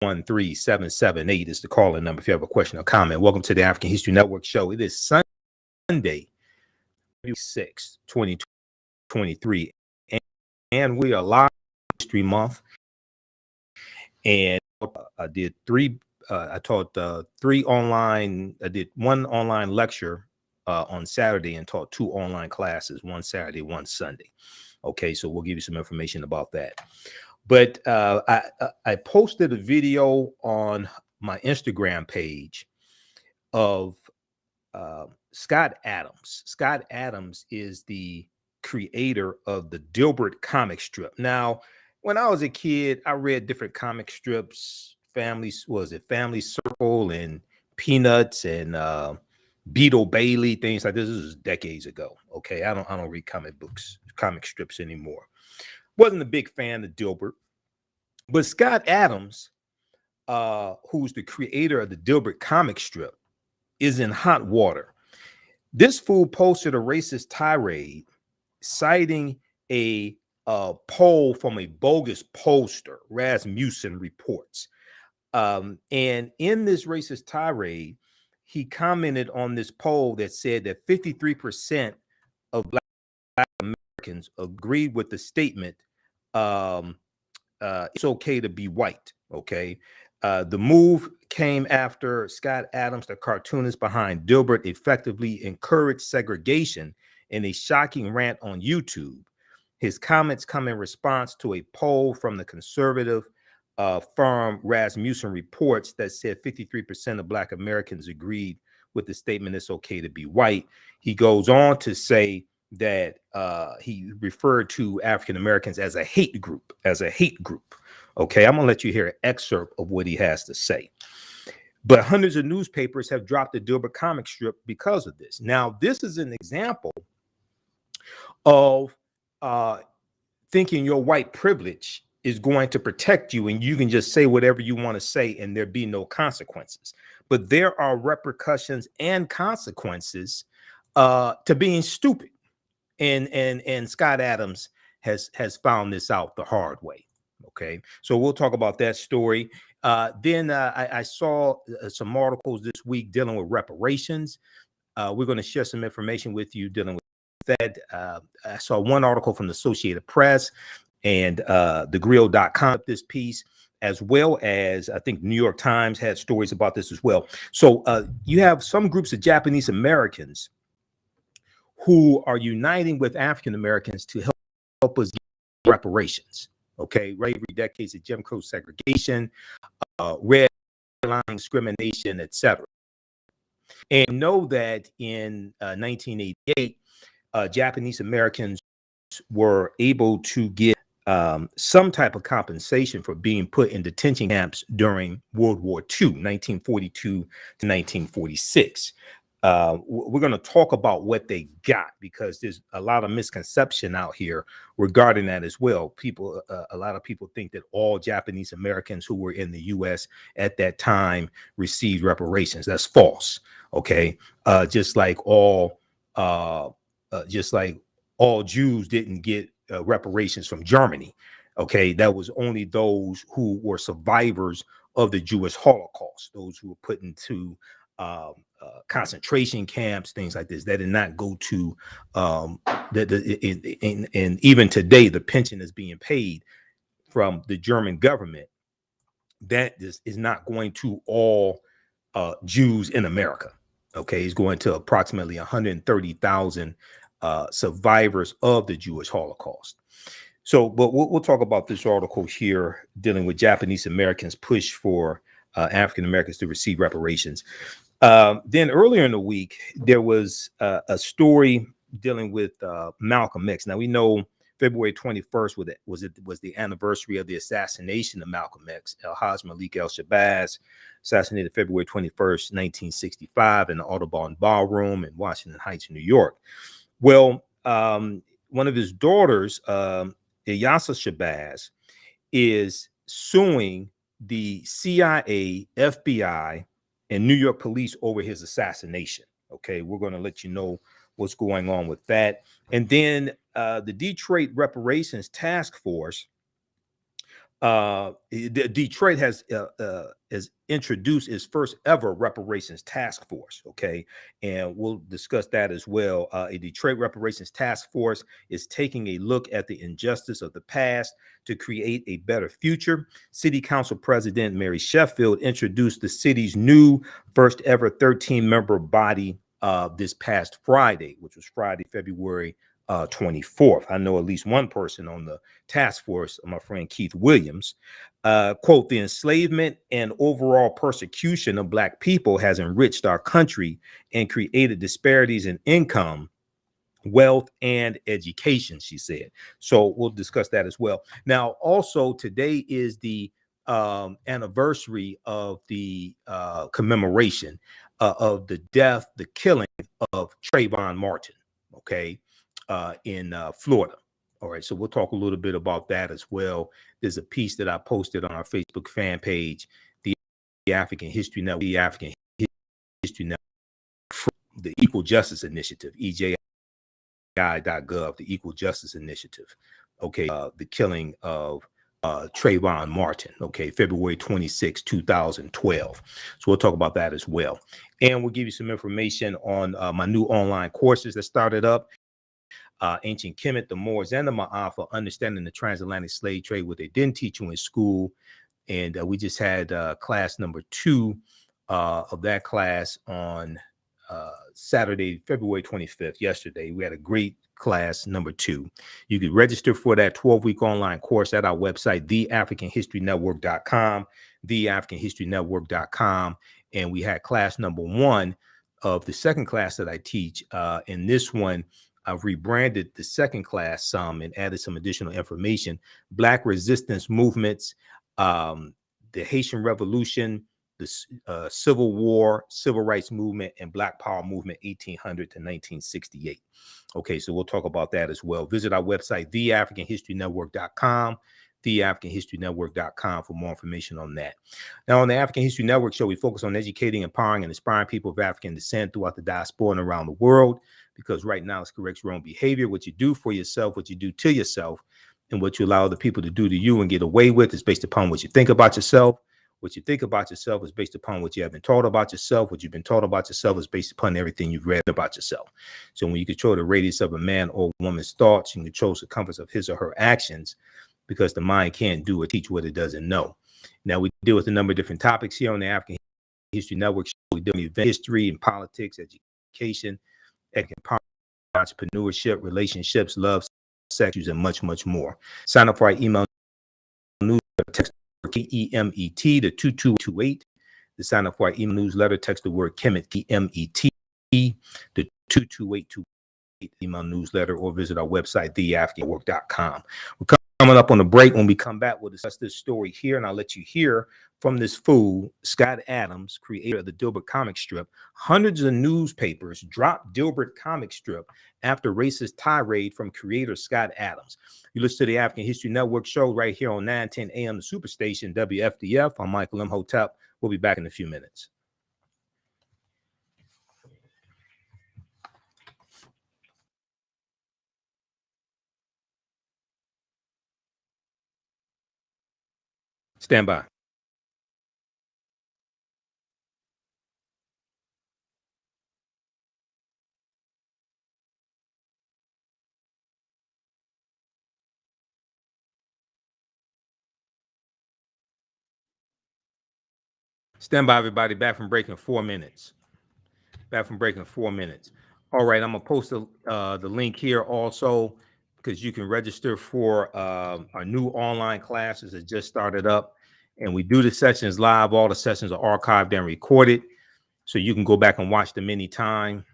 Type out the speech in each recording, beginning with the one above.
13778 is the calling number if you have a question or comment. Welcome to the African History Network show. It is Sunday, February 6th, 2023, and we are live History Month. And I did I taught three online. I did one online lecture on Saturday and taught two online classes, one Saturday, one Sunday. Okay, so we'll give you some information about that. But I posted a video on my Instagram page of Scott Adams. Scott Adams is the creator of the Dilbert comic strip. Now, when I was a kid, I read different comic strips. Family Circle and Peanuts and Beetle Bailey, things like this. This is decades ago. Okay, I don't read comic strips anymore. Wasn't a big fan of Dilbert, but Scott Adams, who's the creator of the Dilbert comic strip, is in hot water. This fool posted a racist tirade citing a poll from a bogus pollster, Rasmussen reports. And in this racist tirade, he commented on this poll that said that 53% of Black Americans agreed with the statement, it's okay to be white. Okay. The move came after Scott Adams, the cartoonist behind Dilbert, effectively encouraged segregation in a shocking rant on YouTube. His comments come in response to a poll from the conservative firm Rasmussen Reports that said 53% of Black Americans agreed with the statement, it's okay to be white. He goes on to say that he referred to African Americans as a hate group, Okay, I'm gonna let you hear an excerpt of what he has to say. But hundreds of newspapers have dropped the Dilbert comic strip because of this. Now, this is an example of thinking your white privilege is going to protect you and you can just say whatever you want to say and there be no consequences. But there are repercussions and consequences to being stupid. And Scott Adams has found this out the hard way. Okay, so we'll talk about that story. Then I saw some articles this week dealing with reparations. We're going to share some information with you dealing with that. I saw one article from the Associated Press and thegrill.com, this piece, as well as I think New York Times had stories about this as well. So you have some groups of Japanese Americans who are uniting with African Americans to help us get reparations. Okay, slavery, decades of Jim Crow segregation, red line discrimination, etc. And know that in 1988, Japanese Americans were able to get some type of compensation for being put in detention camps during World War II, 1942 to 1946. We're going to talk about what they got because there's a lot of misconception out here regarding that as well. A lot of people think that all Japanese Americans who were in the U.S. at that time received reparations. That's false. Okay, just like all Jews didn't get reparations from Germany. Okay, that was only those who were survivors of the Jewish Holocaust, those who were put into concentration camps, things like this. That did not go to and even today, the pension is being paid from the German government. That is not going to all Jews in America. Okay, it's going to approximately 130,000 survivors of the Jewish Holocaust. So, but we'll talk about this article here dealing with Japanese Americans' push for African Americans to receive reparations. Then earlier in the week, there was a story dealing with Malcolm X. Now, we know February 21st was the anniversary of the assassination of Malcolm X. El-Hajj Malik El-Shabazz, assassinated February 21st, 1965 in the Audubon Ballroom in Washington Heights, New York. Well, one of his daughters, Ilyasa Shabazz, is suing the CIA, FBI, and New York police over his assassination. Okay, we're going to let you know what's going on with that. And then the Detroit Reparations Task Force Detroit has introduced its first ever reparations task force. Okay, and we'll discuss that as well. A Detroit reparations task force is taking a look at the injustice of the past to create a better future. City Council President Mary Sheffield introduced the city's new first ever 13-member body this past Friday, which was Friday, February 24th. I know at least one person on the task force, my friend Keith Williams. Quote, the enslavement and overall persecution of Black people has enriched our country and created disparities in income, wealth, and education, she said. So we'll discuss that as well. Now, also today is the anniversary of the commemoration of the death, the killing of Trayvon Martin, okay, in Florida. All right, so we'll talk a little bit about that as well. There's a piece that I posted on our Facebook fan page, the African History Network, the African History Network, the Equal Justice Initiative, EJI.gov, the Equal Justice Initiative. Okay, the killing of Trayvon Martin, okay, February 26, 2012. So we'll talk about that as well. And we'll give you some information on my new online courses that started up. Ancient Kemet, the Moors, and the Ma'an for understanding the transatlantic slave trade, what they didn't teach you in school. And we just had class number 2 of that class on Saturday, February 25th, yesterday. We had a great class number 2. You could register for that 12-week online course at our website, TheAFricanHistoryNetwork.com, TheAfricanHistoryNetwork.com. And we had class number 1 of the second class that I teach. In this one, I've rebranded the second class some and added some additional information. Black resistance movements, the Haitian Revolution, the Civil War, Civil Rights Movement, and Black Power Movement, 1800 to 1968. Okay, so we'll talk about that as well. Visit our website, TheAfricanHistoryNetwork.com, TheAfricanHistoryNetwork.com for more information on that. Now, on the African History Network show, we focus on educating, empowering, and inspiring people of African descent throughout the diaspora and around the world, because right now it's corrects your own behavior. What you do for yourself, what you do to yourself, and what you allow other people to do to you and get away with is based upon what you think about yourself. What you think about yourself is based upon what you have been taught about yourself. What you've been taught about yourself is based upon everything you've read about yourself. So when you control the radius of a man or woman's thoughts, you control the circumference of his or her actions, because the mind can't do or teach what it doesn't know. Now, we deal with a number of different topics here on the African History Network. We deal with history and politics, education, economic entrepreneurship, relationships, love, sex, and much, much more. Sign up for our email newsletter, text KEMET to 2228. To sign up for our email newsletter, text the word Kemet, KEMET, to 22828 email newsletter, or visit our website, TheAfricanNetwork.com. We're coming up on the break. When we come back, we'll discuss this story here, and I'll let you hear from this fool, Scott Adams, creator of the Dilbert comic strip. Hundreds of newspapers dropped Dilbert comic strip after racist tirade from creator Scott Adams. You listen to the African History Network show right here on 910 AM, the Superstation, WFDF. I'm Michael Imhotep. We'll be back in a few minutes. Stand by. Stand by, everybody. Back from break in 4 minutes. Back from break in 4 minutes. All right, I'm gonna post the link here also, because you can register for our new online classes that just started up, and we do the sessions live. All the sessions are archived and recorded, so you can go back and watch them anytime.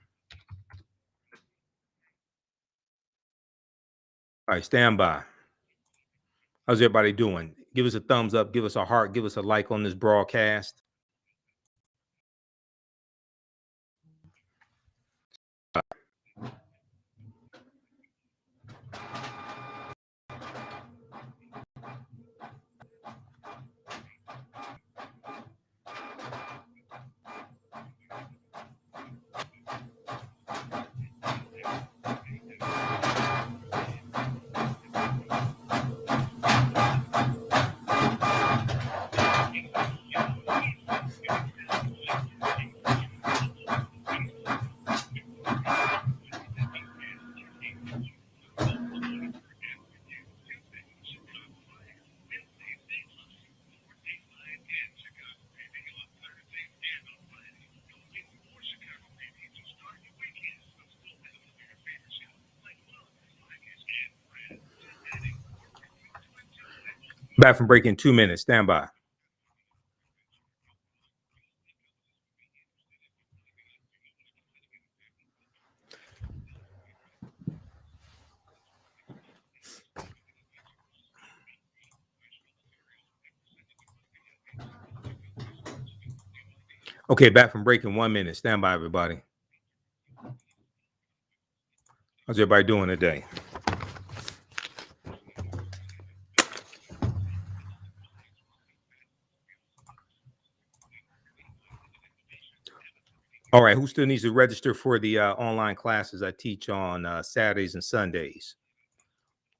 All right, stand by. How's everybody doing? Give us a thumbs up, give us a heart, give us a like on this broadcast. Back from break in 2 minutes. Stand by. Okay, back from break in 1 minute. Stand by, everybody. How's everybody doing today? All right, who still needs to register for the online classes I teach on Saturdays and Sundays,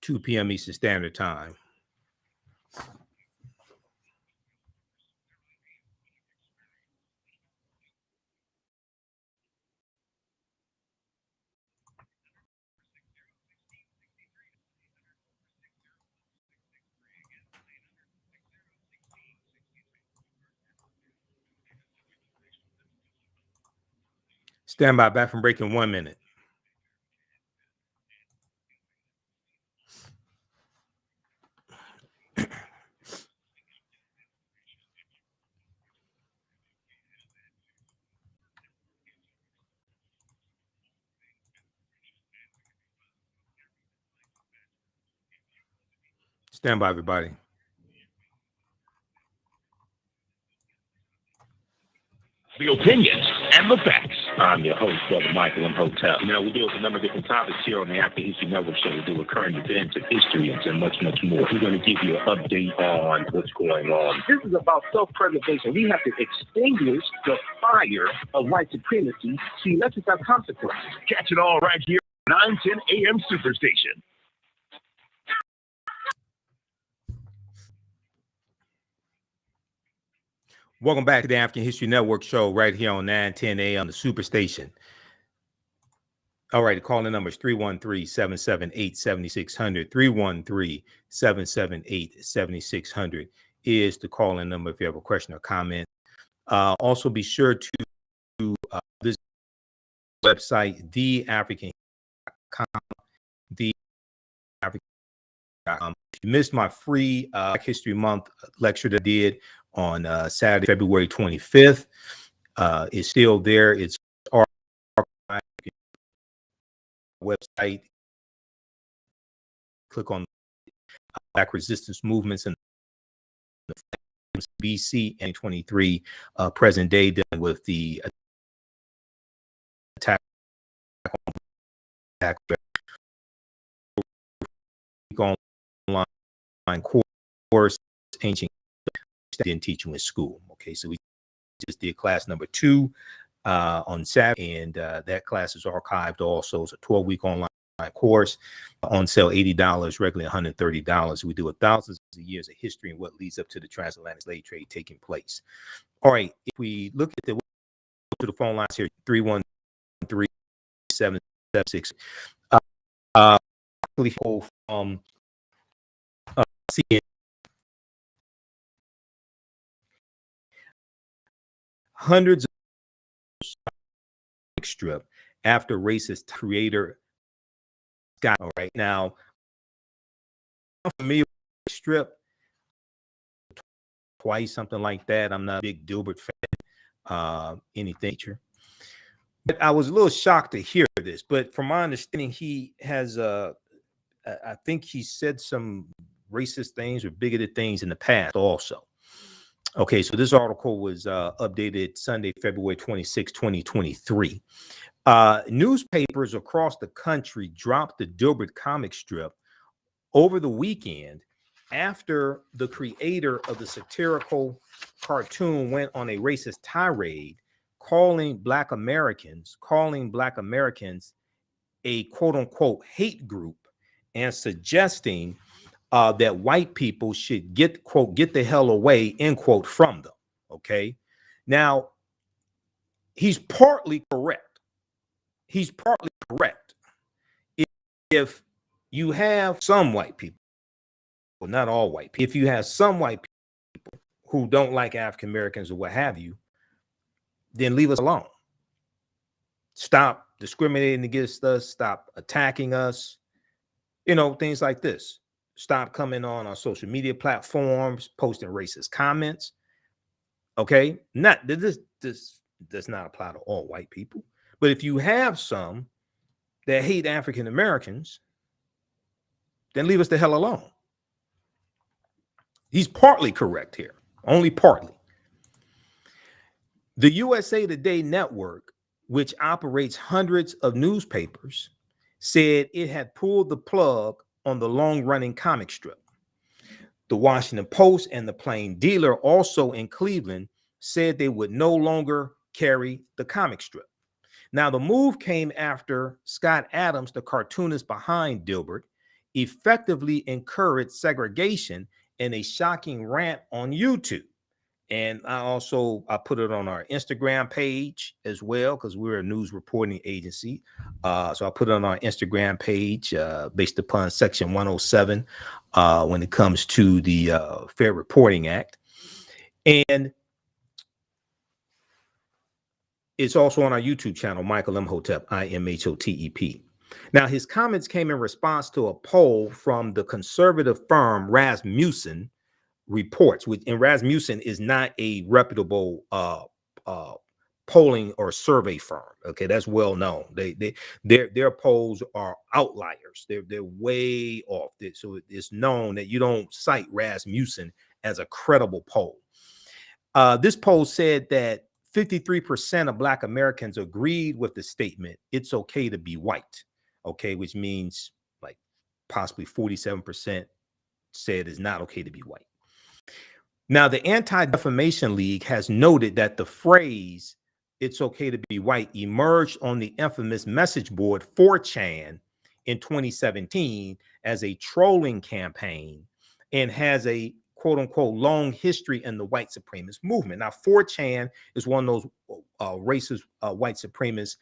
2 p.m. Eastern Standard Time? Stand by, back from break in 1 minute. Stand by, everybody. The opinions and the facts. I'm your host, Brother Michael Imhotep. You know, we deal with a number of different topics here on the After History Network show. We do with current events and history and much, much more. We're going to give you an update on what's going on. This is about self-preservation. We have to extinguish the fire of white supremacy. See, let's just have consequences. Catch it all right here, 910 AM Superstation. Welcome back to the African History Network show right here on 910 AM, the Superstation. All right, the calling number is 313-778-7600. 313-778-7600 is the calling number if you have a question or comment. Also, be sure to visit the website, TheAHNShow.com. TheAHNShow.com. If you missed my free Black History Month lecture that I did on Saturday, February 25th, it's still there. It's our website. Click on Black resistance movements and BC and 23 present day, dealing with the attack online course, ancient didn't teach you in school. Okay, so we just did class number 2 on Saturday, and that class is archived also. It's a 12-week online course on sale, $80, regularly $130. We do thousands of years of history and what leads up to the transatlantic slave trade taking place. All right, if we look at the phone lines here, 313-776. From hundreds of strip after racist creator Scott. All right, now I'm familiar with strip twice, something like that. I'm not a big Dilbert fan, anything. But I was a little shocked to hear this. But from my understanding, he has I think he said some racist things or bigoted things in the past also. Okay, so this article was updated Sunday, February 26, 2023. Newspapers across the country dropped the Dilbert comic strip over the weekend after the creator of the satirical cartoon went on a racist tirade, calling Black Americans a quote unquote hate group, and suggesting that white people should get the hell away, end quote, from them. Okay, now he's partly correct. If you have some white people, well, not all white people, if you have some white people who don't like African Americans or what have you, then leave us alone. Stop discriminating against us. Stop attacking us. You know, things like this. stop coming on our social media platforms, posting racist comments. Okay, not this does not apply to all white people, but if you have some that hate African Americans, then leave us the hell alone. He's partly correct here, only partly. The USA Today network, which operates hundreds of newspapers, said it had pulled the plug on the long-running comic strip. The Washington Post and the Plain Dealer, also in Cleveland, said they would no longer carry the comic strip. Now, the move came after Scott Adams, the cartoonist behind Dilbert, effectively encouraged segregation in a shocking rant on YouTube. And I put it on our Instagram page as well, because we're a news reporting agency. So I put it on our Instagram page based upon Section 107 when it comes to the Fair Reporting Act. And it's also on our YouTube channel, Michael Imhotep, Imhotep. Now, his comments came in response to a poll from the conservative firm Rasmussen Reports, and Rasmussen is not a reputable polling or survey firm. Okay, that's well known. Their polls are outliers. They're way off. So it's known that you don't cite Rasmussen as a credible poll. This poll said that 53% of Black Americans agreed with the statement, "It's okay to be white." Okay, which means like possibly 47% said it's not okay to be white. Now, the Anti-Defamation League has noted that the phrase "it's okay to be white" emerged on the infamous message board 4chan in 2017 as a trolling campaign and has a quote unquote long history in the white supremacist movement. Now, 4chan is one of those racist white supremacist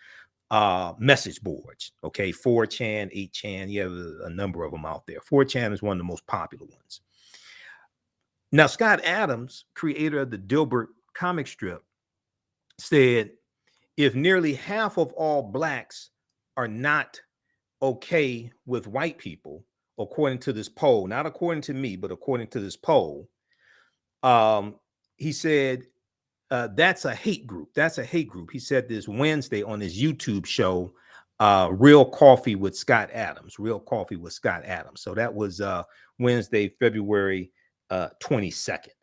message boards. Okay, 4chan, 8chan, you have a number of them out there. 4chan is one of the most popular ones. Now, Scott Adams, creator of the Dilbert comic strip, said if nearly half of all Blacks are not okay with white people, according to this poll, not according to me, but according to this poll, he said that's a hate group. That's a hate group. He said this Wednesday on his YouTube show, Real Coffee with Scott Adams. Real Coffee with Scott Adams. So that was Wednesday, February 22nd.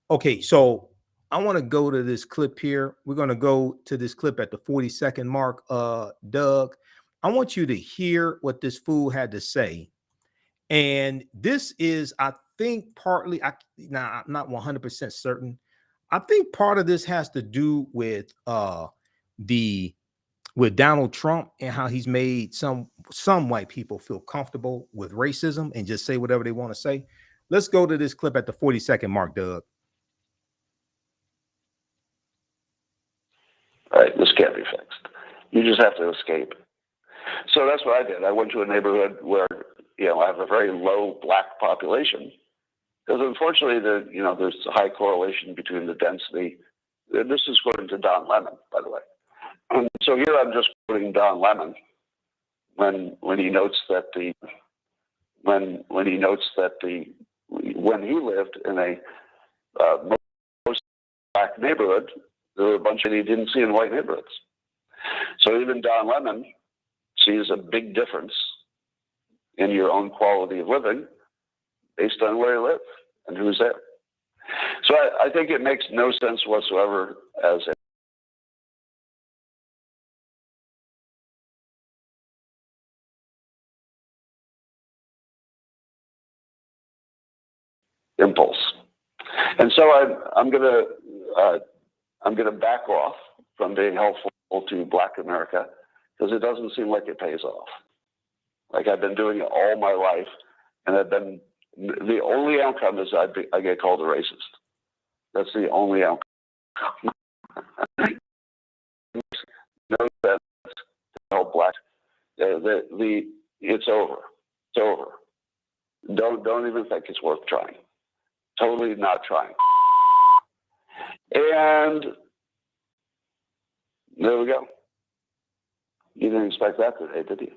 Okay, so I want to go to this clip here. We're going to go to this clip at the 40-second mark. Doug, I want you to hear what this fool had to say. And this is, I think, partly, I'm not 100% certain. I think part of this has to do with with Donald Trump and how he's made some white people feel comfortable with racism and just say whatever they want to say. Let's go to this clip at the 40-second mark, Doug. All right, this can't be fixed. You just have to escape. So that's what I did. I went to a neighborhood where, I have a very low Black population. Because unfortunately, there's a high correlation between the density. This is according to Don Lemon, by the way. And so here I'm just quoting Don Lemon when he notes that when he lived in a most Black neighborhood, there were a bunch that he didn't see in white neighborhoods. So even Don Lemon sees a big difference in your own quality of living based on where you live and who's there. So I think it makes no sense whatsoever as an impulse. And so I'm gonna back off from being helpful to Black America because it doesn't seem like it pays off. Like I've been doing it all my life, and the only outcome is I get called a racist. That's the only outcome. No sense to help Black. It's over. It's over. Don't even think it's worth trying. Totally not trying. And there we go. You didn't expect that today, did you?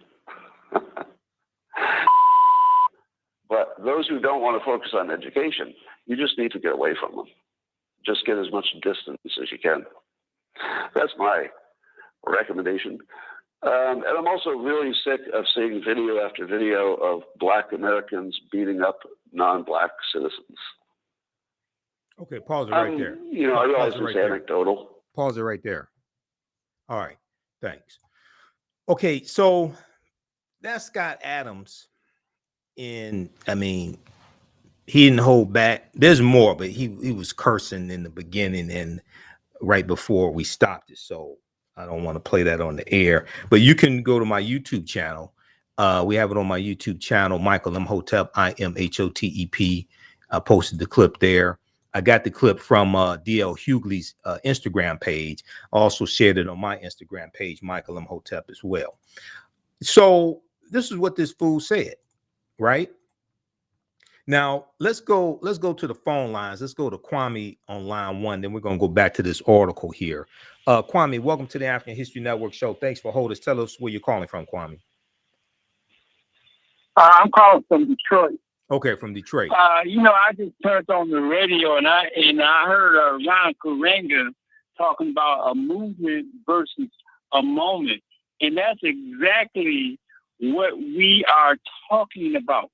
But those who don't want to focus on education, you just need to get away from them. Just get as much distance as you can. That's my recommendation. And I'm also really sick of seeing video after video of Black Americans beating up non-Black citizens. Okay, pause it right there. You know, I realize it's anecdotal. Pause it right there. All right, thanks. Okay, so that's Scott Adams. He didn't hold back. There's more, but he was cursing in the beginning and right before we stopped it. So I don't want to play that on the air. But you can go to my YouTube channel. We have it on my YouTube channel, Michael Imhotep, Imhotep. I posted the clip there. I got the clip from DL Hughley's Instagram page. I also shared it on my Instagram page, Michael Imhotep, as well. So this is what this fool said, right? Now let's go to the phone lines. Let's go to Kwame on line 1. Then we're gonna go back to this article here. Kwame, welcome to the African History Network show. Thanks for holding us. Tell us where you're calling from, Kwame. I'm calling from Detroit. Okay, from Detroit. You know, I just turned on the radio and I heard Ron Karenga talking about a movement versus a moment, and that's exactly what we are talking about.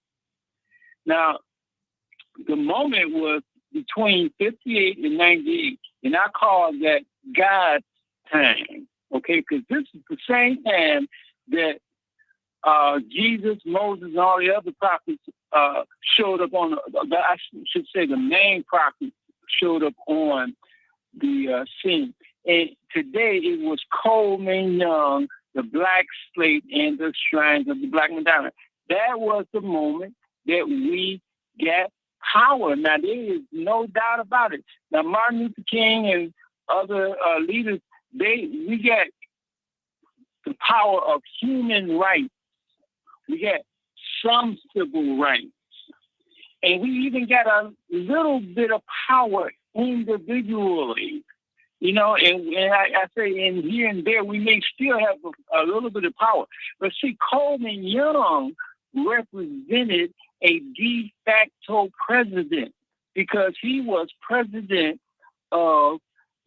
Now, the moment was between 58 and 98, and I call that God's time, okay? Because this is the same time that Jesus, Moses, and all the other prophets showed up on, I should say the main prophets showed up on the scene. And today it was Coleman Young, the Black Slate, and the Shrines of the Black Madonna. That was the moment that we got power. Now, there is no doubt about it. Now, Martin Luther King and other leaders, we got the power of human rights. We got some civil rights. And we even got a little bit of power individually. You know, and I say in here and there, we may still have a little bit of power. But see, Coleman Young represented a de facto president because he was president of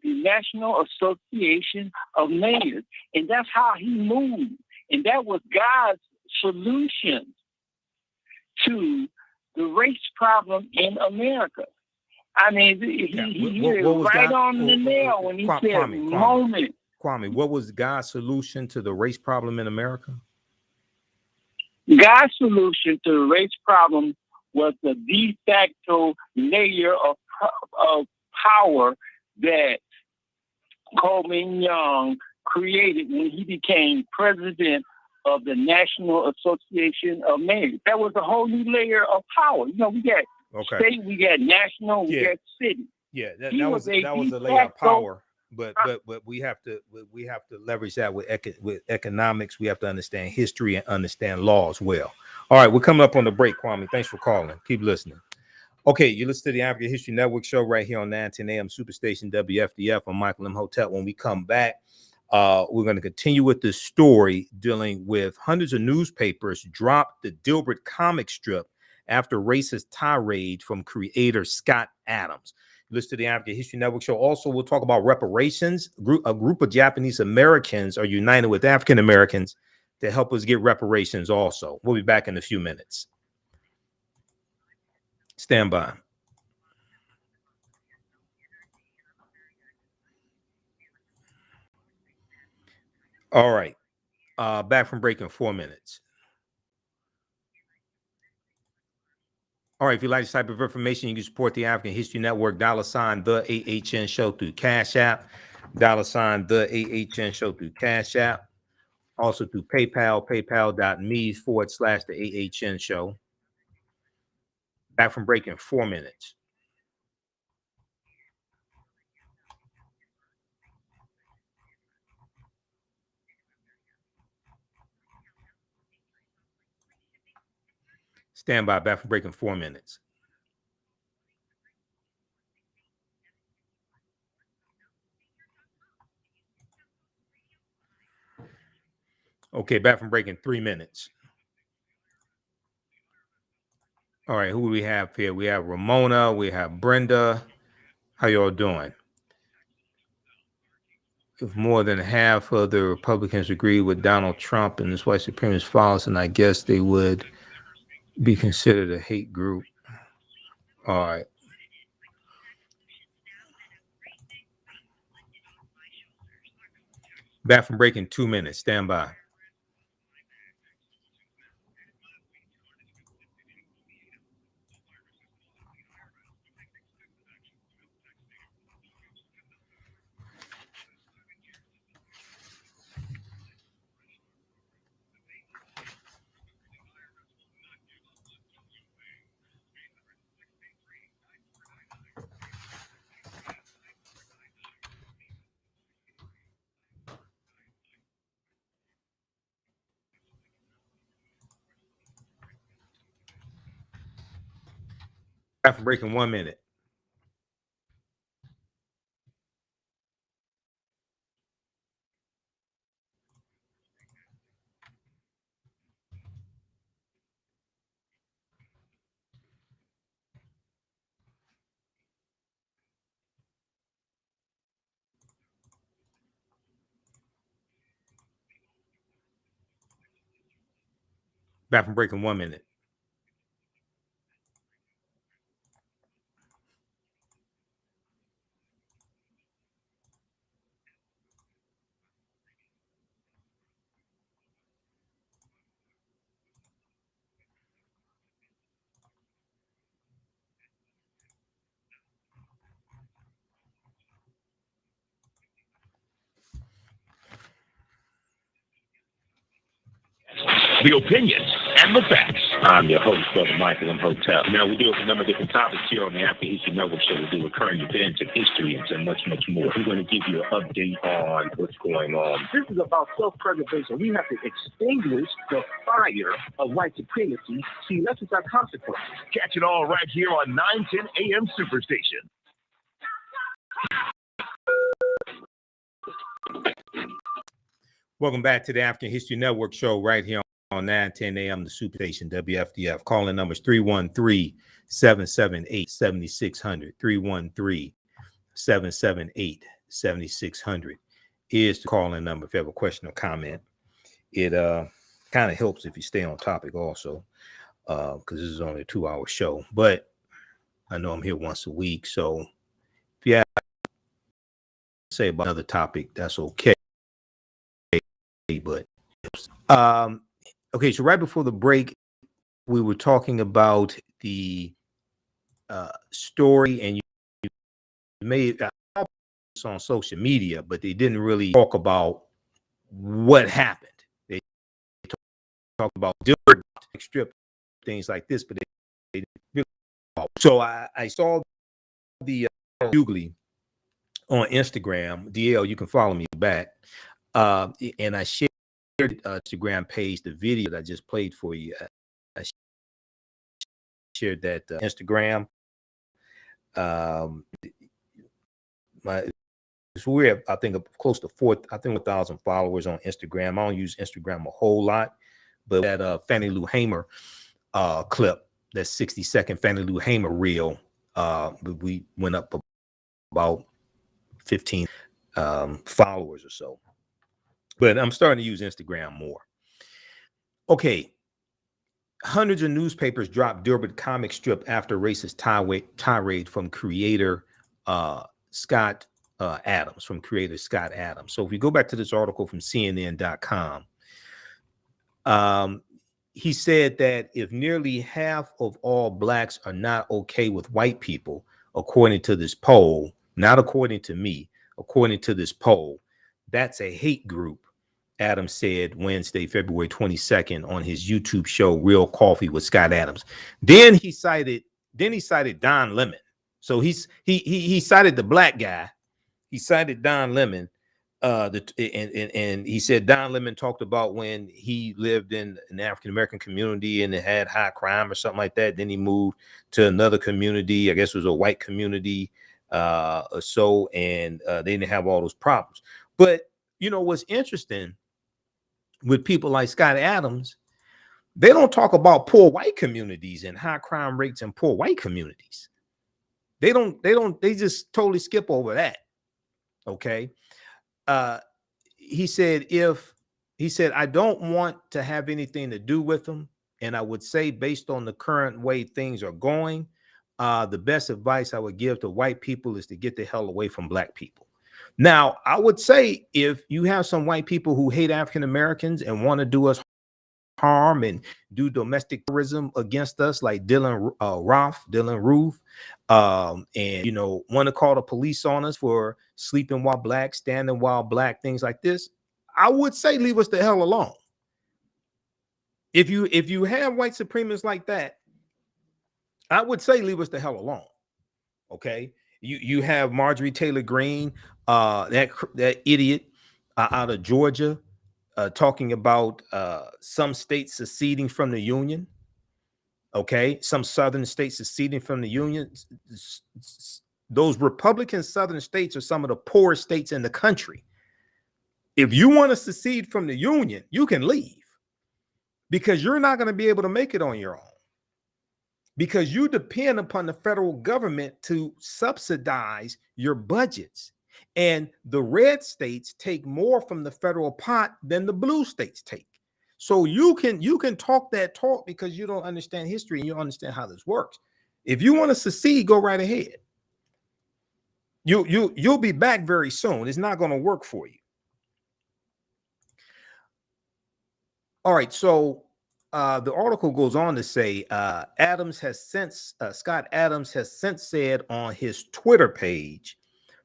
the National Association of Mayors. And that's how he moved. And that was God's solution to the race problem in America. I mean, he hit it right on the nail when he said moment. Kwame, what was God's solution to the race problem in America? God's solution to the race problem was the de facto layer of power that Coleman Young created when he became president of the National Association of Mayors. That was a whole new layer of power. You know, we got state, we got national, we got city. Yeah, that was a layer of power. But we have to leverage that with economics. We have to understand history and understand law as well. All right, we're coming up on the break, Kwame. Thanks for calling. Keep listening. Okay, you listen to the African History Network show right here on 910 AM Superstation WFDF. I'm Michael Imhotep. When we come back, we're going to continue with this story dealing with hundreds of newspapers dropped the Dilbert comic strip after racist tirade from creator Scott Adams. Listen to the African History Network show. Also, we'll talk about reparations. A group of Japanese Americans are united with African Americans to help us get reparations also. We'll be back in a few minutes. Stand by. All right. Back from break in 4 minutes. All right, if you like this type of information, you can support the African History Network, $ the AHN show through Cash App, $ the AHN show through Cash App, also through PayPal, paypal.me/the AHN show. Back from break in 4 minutes. Stand by, back from break in 4 minutes. Okay, back from break in 3 minutes. All right, who do we have here? We have Ramona, we have Brenda. How y'all doing? If more than half of the Republicans agree with Donald Trump and his white supremacist followers, and I guess they would be considered a hate group. All right. Back from break in 2 minutes. Stand by. Back from break in 1 minute. Back from break in 1 minute. The opinions and the facts. I'm your host, Brother Michael Imhotep. Now, we deal with a number of different topics here on the After History Network Show. We do with current events and history and much, much more. We're going to give you an update on what's going on. This is about self-preservation. We have to extinguish the fire of white supremacy. See, that's what's our consequence. Catch it all right here on 910 AM Superstation. Welcome back to the African History Network Show right here on 910 AM, the Superstation, WFDF. Calling numbers 313-778-7600. 313-778-7600 is the calling number if you have a question or comment. It kind of helps if you stay on topic also, because this is only a 2-hour show. But I know I'm here once a week, so if you have to say about another topic, that's okay. But okay, so right before the break, we were talking about the story, and you made this on social media, but they didn't really talk about what happened. They talked about Dilbert strip, things like this, but they didn't really. So I saw the Googly on Instagram. DL, you can follow me back. And I shared Instagram page, the video that I just played for you. I shared that Instagram. We have, I think, close to 1,000 followers on Instagram. I don't use Instagram a whole lot, but that Fannie Lou Hamer clip, that 60-second Fannie Lou Hamer reel, we went up about 15 followers or so. But I'm starting to use Instagram more. Okay. Hundreds of newspapers dropped Dilbert comic strip after racist tirade from creator Scott Adams. So if you go back to this article from CNN.com, he said that if nearly half of all blacks are not okay with white people, according to this poll, not according to me, according to this poll, that's a hate group, Adams said Wednesday, February 22nd on his YouTube show, Real Coffee with Scott Adams. Then he cited Don Lemon. So he cited the black guy. He cited Don Lemon. And he said Don Lemon talked about when he lived in an African-American community and it had high crime or something like that. Then he moved to another community. I guess it was a white community or so. And they didn't have all those problems. But, you know, what's interesting with people like Scott Adams, They don't talk about poor white communities and high crime rates in poor white communities. They just totally skip over that. Okay. He said, I don't want to have anything to do with them. And I would say, based on the current way things are going, the best advice I would give to white people is to get the hell away from black people. Now, I would say if you have some white people who hate African Americans and want to do us harm and do domestic terrorism against us, like Dylan Roof, and want to call the police on us for sleeping while black, standing while black, things like this, I would say leave us the hell alone. If you have white supremacists like that, I would say leave us the hell alone. Okay, you have Marjorie Taylor Greene, that idiot out of Georgia, talking about some states seceding from the Union. Okay, some southern states seceding from the Union. Those Republican southern states are some of the poorest states in the country. If you want to secede from the Union, you can leave, because you're not going to be able to make it on your own, because you depend upon the federal government to subsidize your budgets. And the red states take more from the federal pot than the blue states take. So you can talk that talk because you don't understand history and you don't understand how this works. If you want to secede, go right ahead. You'll be back very soon. It's not going to work for you. All right, so the article goes on to say Scott Adams has since said on his Twitter page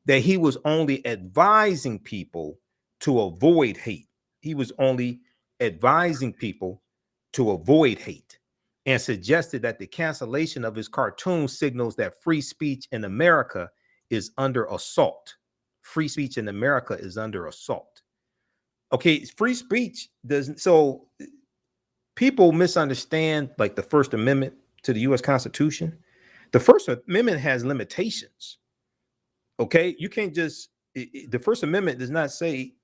that he was only advising people to avoid hate. He was only advising people to avoid hate, and suggested that the cancellation of his cartoon signals that free speech in America is under assault. Free speech in America is under assault. Okay, free speech doesn't. So people misunderstand, like, the First Amendment to the U.S. Constitution. The First Amendment has limitations. Okay, you can't just. The First Amendment does not say.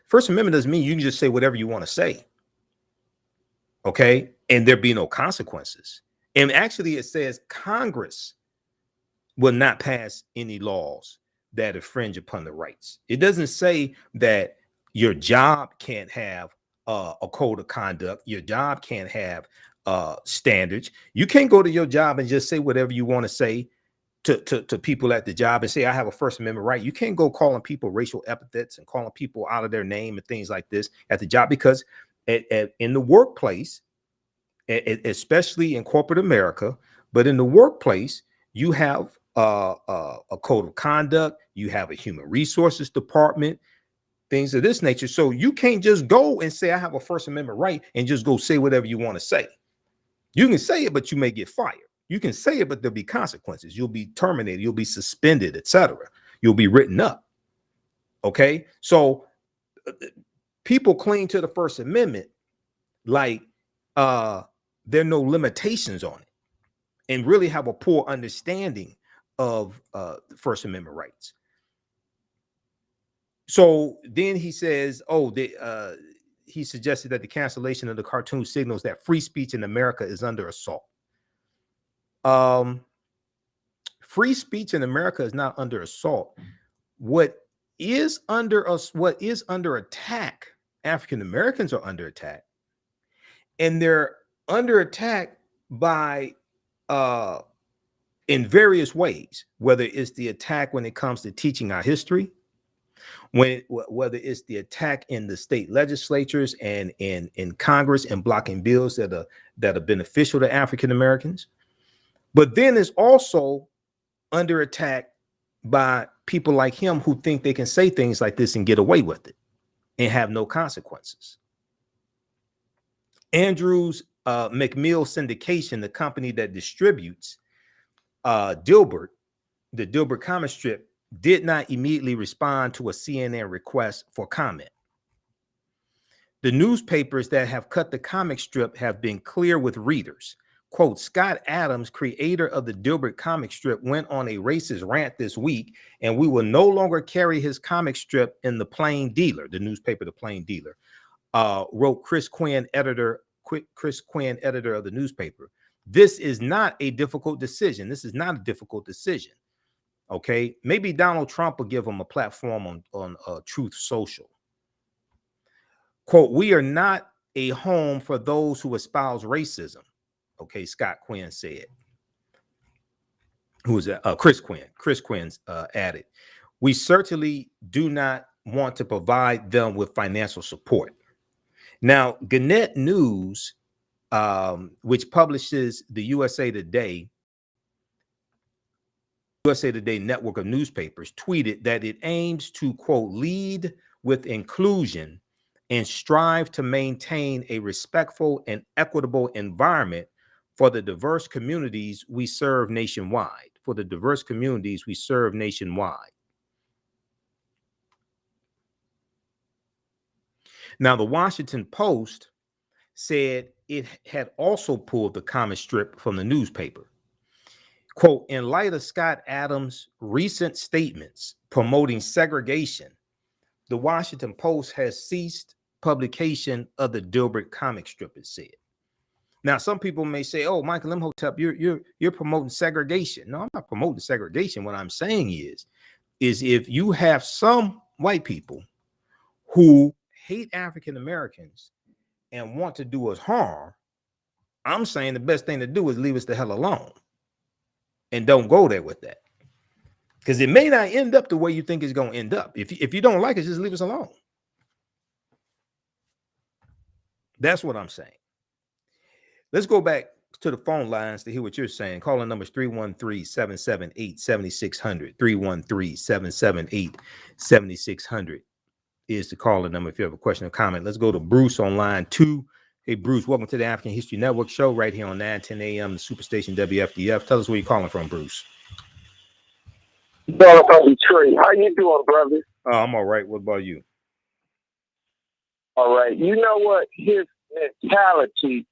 First Amendment doesn't mean you can just say whatever you want to say. Okay, and there be no consequences. And actually, it says Congress will not pass any laws that infringe upon the rights. It doesn't say that your job can't have a code of conduct. Your job can't have standards. You can't go to your job and just say whatever you want to say to people at the job and say, I have a First Amendment right. You can't go calling people racial epithets and calling people out of their name and things like this at the job, because in the workplace, especially in corporate America, but in the workplace, you have a code of conduct, you have a human resources department, things of this nature. So you can't just go and say, I have a First Amendment right, and just go say whatever you want to say. You can say it, but you may get fired. You can say it, but there'll be consequences. You'll be terminated. You'll be suspended, etc. You'll be written up. Okay. So people cling to the First Amendment like there are no limitations on it, and really have a poor understanding of the First Amendment rights. So then he says, he suggested that the cancellation of the cartoon signals that free speech in America is under assault. Free speech in America is not under assault. What is under attack, African Americans are under attack, and they're under attack by in various ways, whether it's the attack when it comes to teaching our history, whether it's the attack in the state legislatures and in Congress and blocking bills that are beneficial to African Americans. But then it's also under attack by people like him who think they can say things like this and get away with it and have no consequences. Andrews McMill Syndication, the company that distributes Dilbert, the Dilbert comic strip, did not immediately respond to a CNN request for comment. The newspapers that have cut the comic strip have been clear with readers. Quote, Scott Adams, creator of the Dilbert comic strip, went on a racist rant this week, and we will no longer carry his comic strip in the Plain Dealer, the newspaper, the Plain Dealer, wrote Chris Quinn, editor, Chris Quinn, editor of the newspaper. This is not a difficult decision. This is not a difficult decision. Okay, maybe Donald Trump will give him a platform on Truth Social. Quote, "We are not a home for those who espouse racism." Okay, Scott Quinn said. Who was that? Chris Quinn. Chris Quinn's added, "We certainly do not want to provide them with financial support." Now, Gannett News, which publishes the USA Today network of newspapers, tweeted that it aims to, quote, "lead with inclusion and strive to maintain a respectful and equitable environment for the diverse communities we serve nationwide." For the diverse communities we serve nationwide. Now, the Washington Post said it had also pulled the comic strip from the newspaper. Quote, "In light of Scott Adams' recent statements promoting segregation, the Washington Post has ceased publication of the Dilbert comic strip," it said. Now, some people may say, "Oh, Michael Imhotep, you're promoting segregation." No, I'm not promoting segregation. What I'm saying is if you have some white people who hate African Americans and want to do us harm, I'm saying the best thing to do is leave us the hell alone and don't go there with that, because it may not end up the way you think it's going to end up. If you don't like it, just leave us alone. That's what I'm saying. Let's go back to the phone lines to hear what you're saying. Calling numbers 313-778-7600. 313-778-7600 is the calling number if you have a question or comment. Let's go to Bruce on line 2. Hey, Bruce, welcome to the African History Network show right here on 910 a.m. the Superstation WFDF. Tell us where you're calling from, Bruce. From Detroit. How you doing, brother? I'm all right. What about you? All right. You know what? His mentality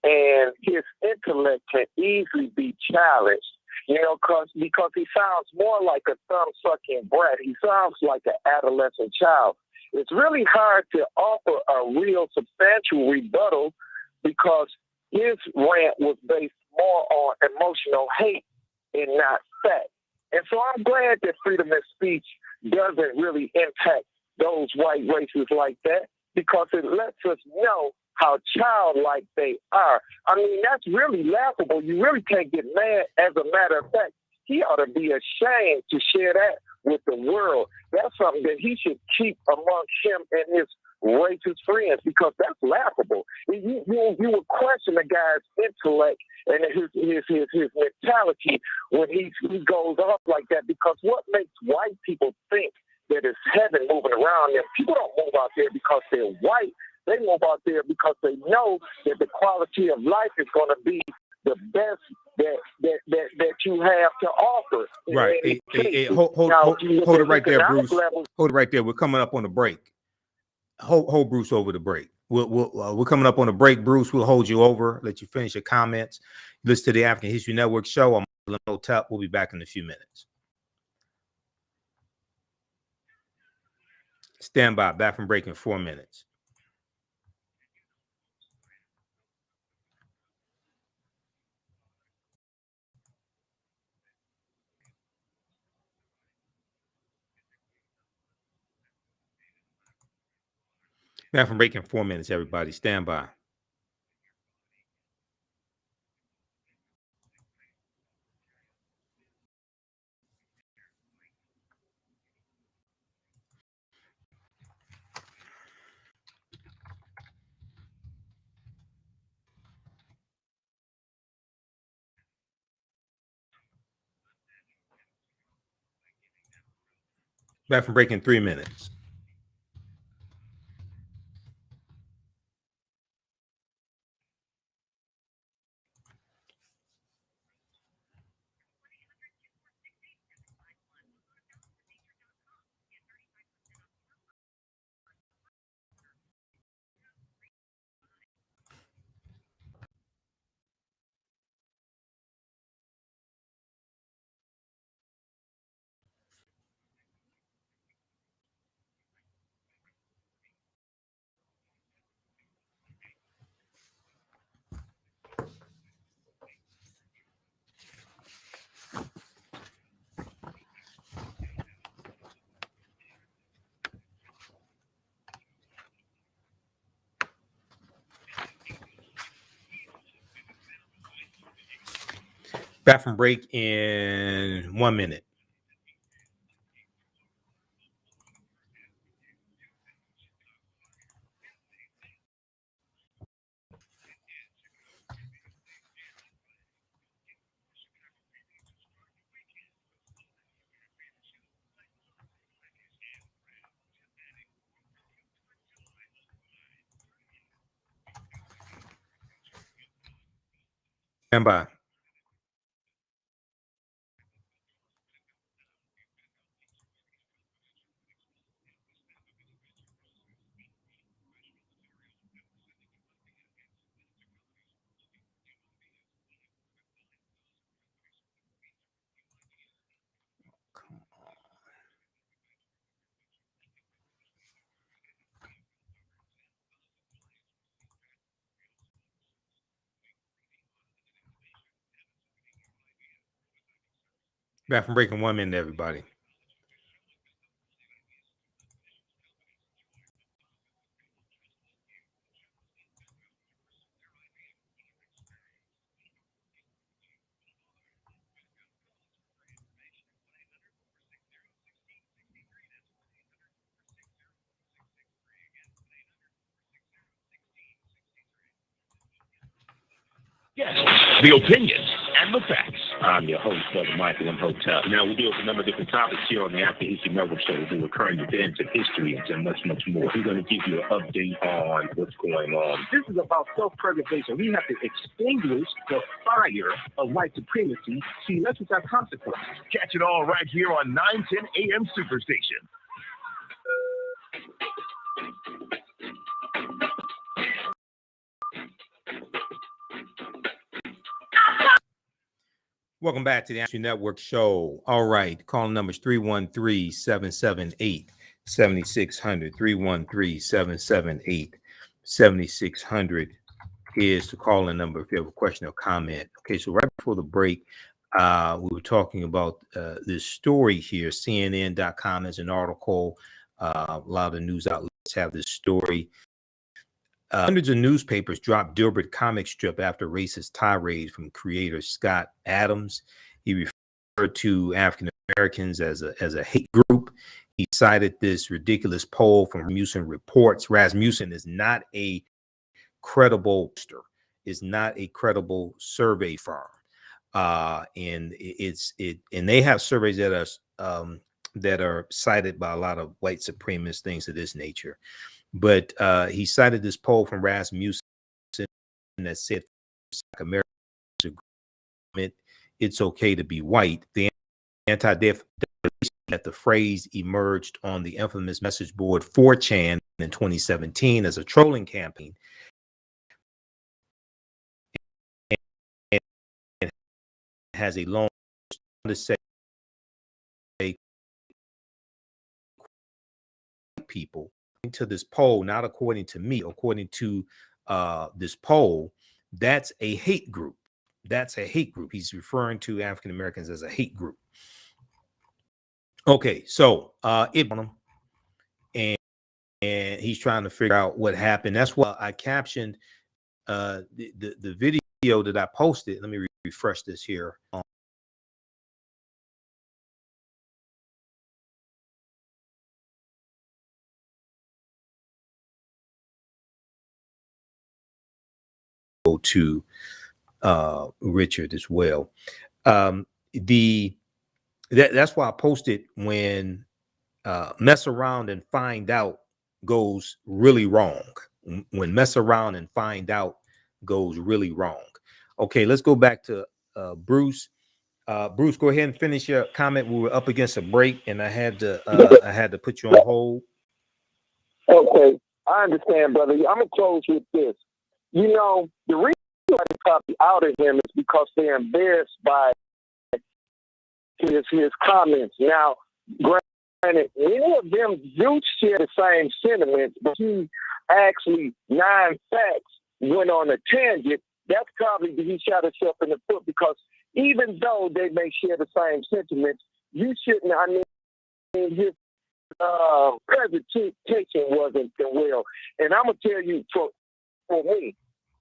and his intellect can easily be challenged, because he sounds more like a thumb-sucking brat. He sounds like an adolescent child. It's really hard to offer a real substantial rebuttal because his rant was based more on emotional hate and not fact. And so I'm glad that freedom of speech doesn't really impact those white races like that, because it lets us know how childlike they are. I mean, that's really laughable. You really can't get mad. As a matter of fact, he ought to be ashamed to share that with the world. That's something that he should keep amongst him and his racist friends, because that's laughable. You would question a guy's intellect and his mentality when he goes off like that, because what makes white people think that it's heaven moving around them? People don't move out there because they're white. They move out there because they know that the quality of life is going to be the best that you have to offer. Right. Hold it right there, Bruce. Hold it right there. We're coming up on the break. Hold Bruce over the break. We're coming up on the break, Bruce. We'll hold you over, let you finish your comments. Listen to the African History Network show. I'm Michael Imhotep. We'll be back in a few minutes. Stand by. Back from break in 4 minutes. Back from break in 4 minutes, everybody. Stand by. Back from break in 3 minutes. Back from break in 1 minute. Stand by. Back from break in 1 minute, everybody. Yes, the opinions and the facts. I'm your host, Brother Michael Imhotep. Now, we deal with a number of different topics here on the After History Network Show. We do recurring events and history and much, much more. We're going to give you an update on what's going on. This is about self-preservation. We have to extinguish the fire of white supremacy. See, let's have consequences. Catch it all right here on 910 AM Superstation. Welcome back to the TheAHNShow Network Show. All right, call numbers 313-778-7600, 313-778-7600 is the calling number if you have a question or comment. Okay, so right before the break, we were talking about this story here. CNN.com has an article. A lot of the news outlets have this story. Hundreds of newspapers dropped Dilbert comic strip after racist tirade from creator Scott Adams. He referred to African Americans as a hate group. He cited this ridiculous poll from Rasmussen Reports. Rasmussen is not a credible survey firm, and they have surveys that are cited by a lot of white supremacist things of this nature. But he cited this poll from Rasmussen that said America it's okay to be white. The anti-defamation that the phrase emerged on the infamous message board 4chan in 2017 as a trolling campaign. And has a long to say people to this poll, not according to me, according to this poll, that's a hate group. That's a hate group. He's referring to African Americans as a hate group. Okay, so and he's trying to figure out what happened. That's why I captioned the video that I posted. Let me refresh this here. Go to Richard as well. That's why I posted when mess around and find out goes really wrong. When mess around and find out goes really wrong. Okay, let's go back to Bruce. Bruce, go ahead and finish your comment. We were up against a break, and I had to put you on hold. Okay, I understand, brother. I'm gonna close with this. You know, the reason why they probably outed him is because they're embarrassed by his comments. Now, granted, many of them do share the same sentiments, but he actually 9 facts went on a tangent. That's probably he shot himself in the foot, because even though they may share the same sentiments, you shouldn't. I mean, his presentation wasn't well. And I'm gonna tell you, for me,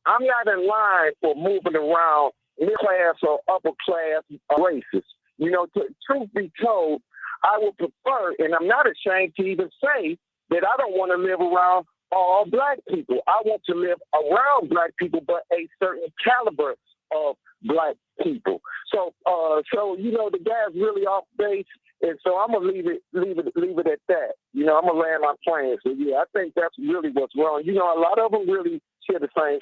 I'm not in line for moving around middle class or upper class races. You know, truth be told, I would prefer, and I'm not ashamed to even say that I don't want to live around all black people. I want to live around black people, but a certain caliber of black people. So, you know, the guy's really off base, and so I'm gonna leave it at that. You know, I'm gonna land my plane. So yeah, I think that's really what's wrong. You know, a lot of them really share the same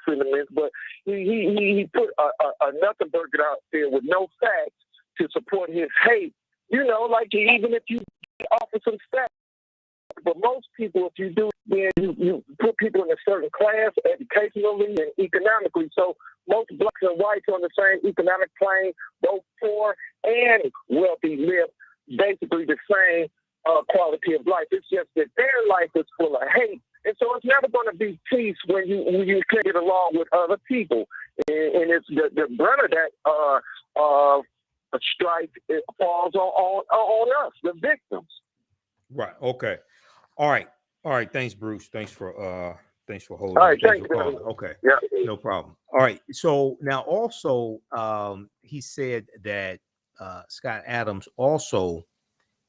sentiments, but he put a nothing burger out there with no facts to support his hate. You know, like even if you offer some stats. But most people, if you do, then you put people in a certain class educationally and economically. So most blacks and whites on the same economic plane, both poor and wealthy, live basically the same quality of life. It's just that their life is full of hate. And so it's never going to be peace when you can't get along with other people. And it's the brunt of that strife, it falls on us, the victims. Right. Okay. All right. Thanks, Bruce. Thanks for holding. All right. Thanks Thanks for calling. Okay. Yeah. No problem. All right. So now also, he said that Scott Adams also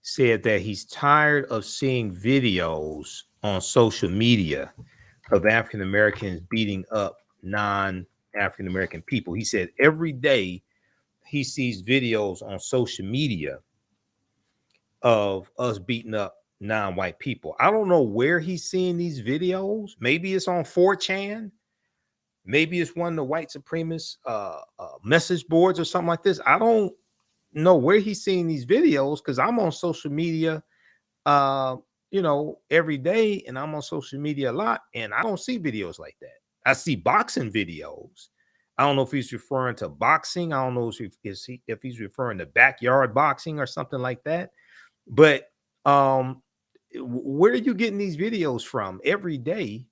said that he's tired of seeing videos on social media of African Americans beating up non-African American people. He said every day he sees videos on social media of us beating up non-white people. I don't know where he's seeing these videos. Maybe it's on 4chan. Maybe it's one of the white supremacist message boards or something like this. I don't know where he's seeing these videos because I'm on social media, you know, every day, and I'm on social media a lot, and I don't see videos like that. I see boxing videos. I don't know if he's referring to boxing. I don't know if he's referring to backyard boxing or something like that. But where are you getting these videos from every day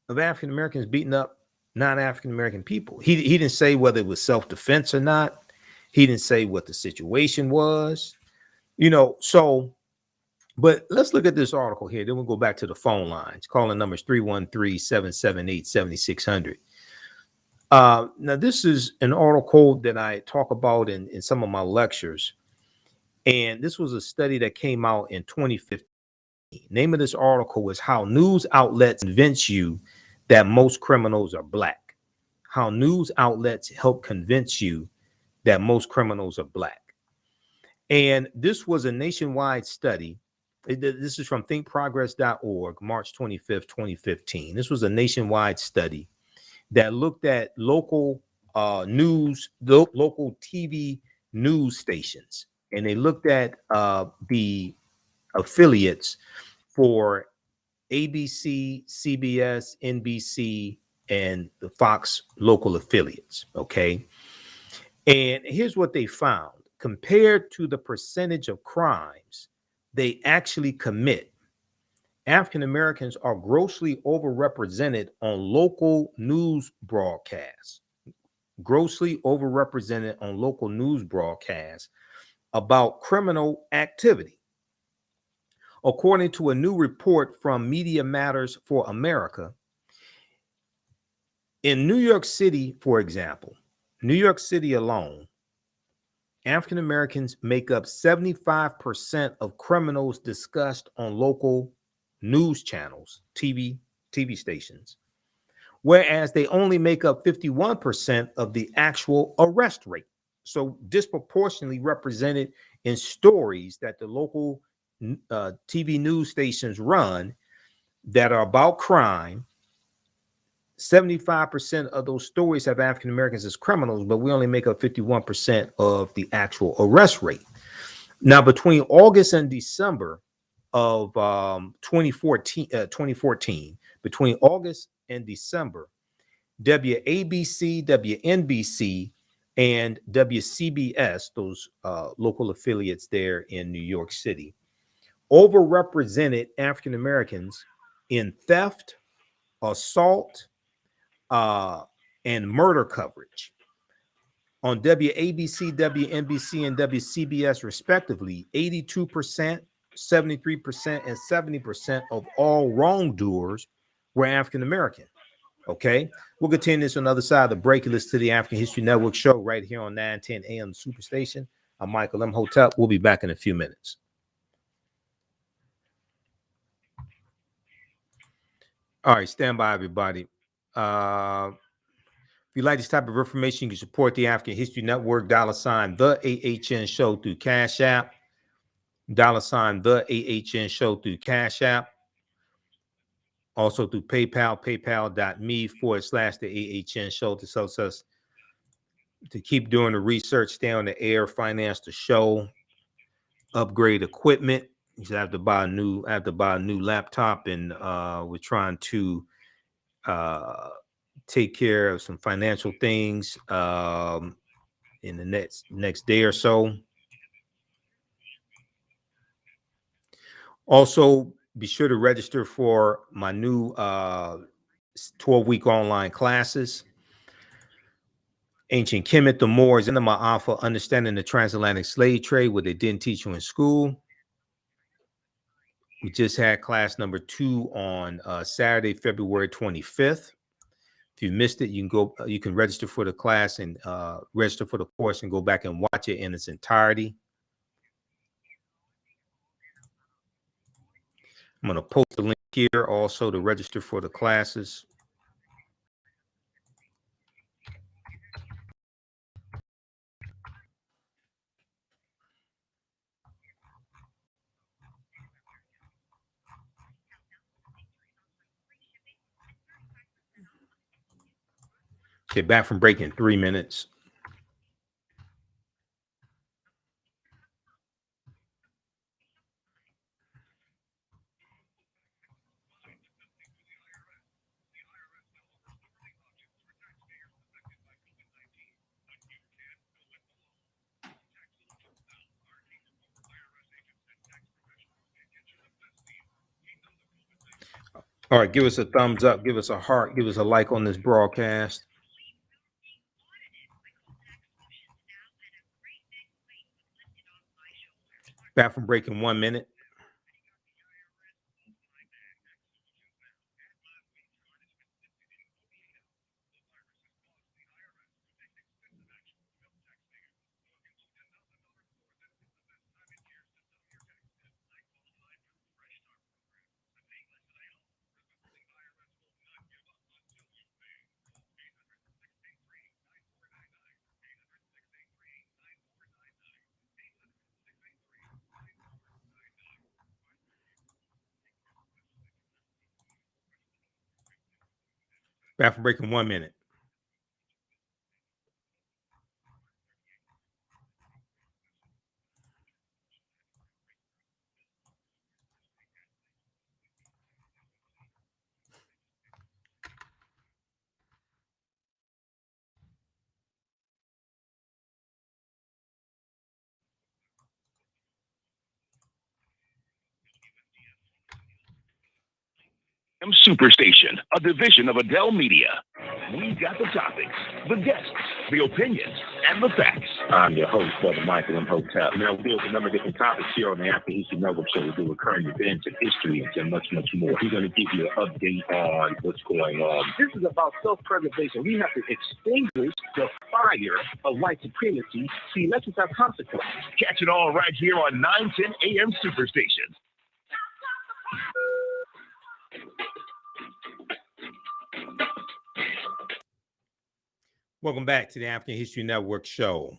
of African Americans beating up non-African American people? He didn't say whether it was self-defense or not. He didn't say what the situation was, you know. So, but let's look at this article here. Then we'll go back to the phone lines. Calling numbers 313-778-7600. Now, this is an article that I talk about in some of my lectures. And this was a study that came out in 2015. Name of this article is How News Outlets Convince You That Most Criminals Are Black. How news outlets help convince you that most criminals are black. And this was a nationwide study. This is from thinkprogress.org, March 25th, 2015. This was a nationwide study that looked at local local TV news stations. And they looked at the affiliates for ABC, CBS, NBC, and the Fox local affiliates. Okay. And here's what they found. Compared to the percentage of crimes they actually commit, African Americans are grossly overrepresented on local news broadcasts. Grossly overrepresented on local news broadcasts about criminal activity. According to a new report from Media Matters for America, in New York City, for example, New York City alone, African Americans make up 75% of criminals discussed on local news channels, TV stations, whereas they only make up 51% of the actual arrest rate. So disproportionately represented in stories that the local TV news stations run that are about crime. 75% of those stories have African Americans as criminals, but we only make up 51% of the actual arrest rate. Now, between August and December of 2014, between August and December, WABC, WNBC, and WCBS, those local affiliates there in New York City, overrepresented African Americans in theft, assault, and murder coverage. On WABC, WNBC, and WCBS, respectively, 82%, 73%, and 70% of all wrongdoers were African American. Okay, we'll continue this on the other side of the break. Listen to the African History Network show right here on 910 AM Superstation. I'm Michael Imhotep. We'll be back in a few minutes. All right, stand by, everybody. If you like this type of information, you can support the African History Network, $ the AHN show through Cash App, $ the AHN show through Cash App, also through PayPal, paypal.me/the AHN show. This helps us to keep doing the research, stay on the air, finance the show, upgrade equipment. You have to buy a new laptop, and we're trying to take care of some financial things in the next day or so. Also, be sure to register for my new 12-week online classes. Ancient Kemet, the Moors, and the Ma'afa, understanding the transatlantic slave trade, what they didn't teach you in school. We just had class number 2 on Saturday, February 25th. If you missed it, you can register for the class and register for the course and go back and watch it in its entirety. I'm going to post the link here also to register for the classes. Okay, back from break in 3 minutes. All right, give us a thumbs up, give us a heart, give us a like on this broadcast. Back from break in 1 minute. Back from break in 1 minute. Superstation, a division of Adele Media. We got the topics, the guests, the opinions, and the facts. I'm your host, Brother Michael Imhotep. Now, we deal with a number of different topics here on the African History Network show. We do with current events and history and much, much more. We're going to give you an update on what's going on. This is about self-preservation. We have to extinguish the fire of white supremacy. See, elections have consequences. Catch it all right here on 910 AM Superstation. Welcome back to the African History Network show,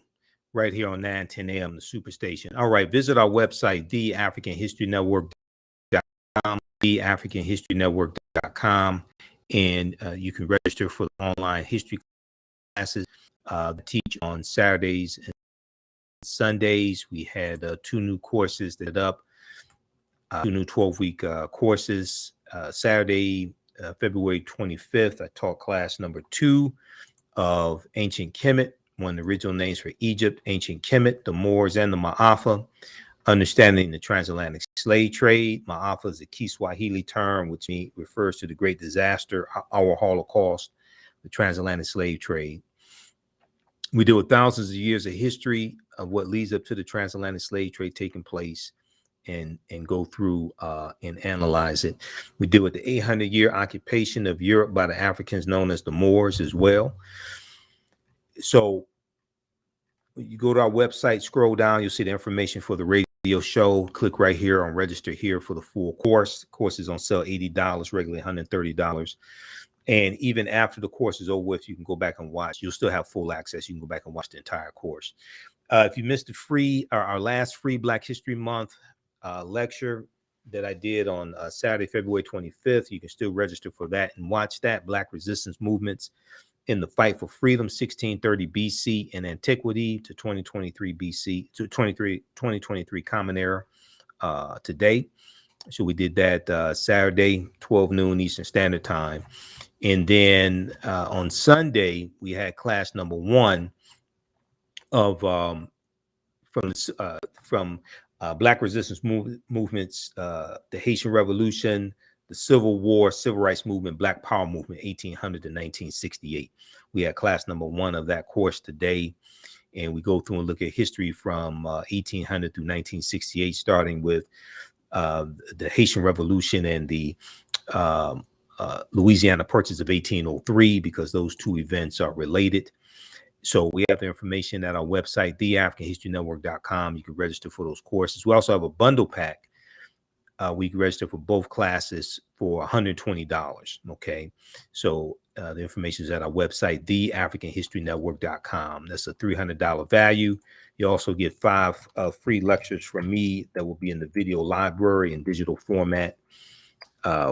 right here on 910 AM, the Superstation. All right, visit our website, TheAHNShow.com, TheAHNShow.com, and you can register for the online history classes that teach on Saturdays and Sundays. We had 2 new courses that up, 2 new 12-week courses. Saturday, February 25th, I taught class number 2 of Ancient Kemet, one of the original names for Egypt, Ancient Kemet, the Moors, and the Ma'afa, understanding the transatlantic slave trade. Ma'afa is a Kiswahili term, which refers to the great disaster, our Holocaust, the transatlantic slave trade. We deal with thousands of years of history of what leads up to the transatlantic slave trade taking place and go through and analyze it. We deal with the 800-year occupation of Europe by the Africans known as the Moors as well. So you go to our website, scroll down, you'll see the information for the radio show. Click right here on register here for the full course. The course is on sale $80, regularly $130. And even after the course is over with, you can go back and watch. You'll still have full access. You can go back and watch the entire course. If you missed our last free Black History Month lecture that I did on Saturday, February 25th, you can still register for that and watch that. Black Resistance Movements in the Fight for Freedom, 1630 BC in Antiquity to 2023 BC to 2023 Common Era today. So we did that Saturday, 12 noon Eastern Standard Time. And then on Sunday, we had class number 1 of from Black Resistance Movements, the Haitian Revolution, the Civil War, Civil Rights Movement, Black Power Movement, 1800 to 1968. We had class number 1 of that course today. And we go through and look at history from 1800 through 1968, starting with the Haitian Revolution and the Louisiana Purchase of 1803, because those two events are related. So we have the information at our website, TheAHNShow.com. You can register for those courses. We also have a bundle pack. We can register for both classes for $120. Okay. So the information is at our website, TheAfricanHistoryNetwork.com. That's a $300 value. You also get 5 free lectures from me that will be in the video library in digital format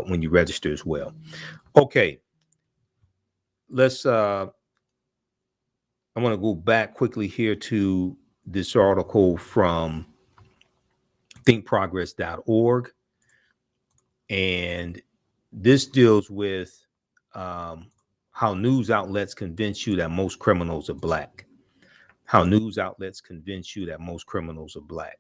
when you register as well. Okay. Let's I want to go back quickly here to this article from thinkprogress.org. And this deals with how news outlets convince you that most criminals are Black. How news outlets convince you that most criminals are Black.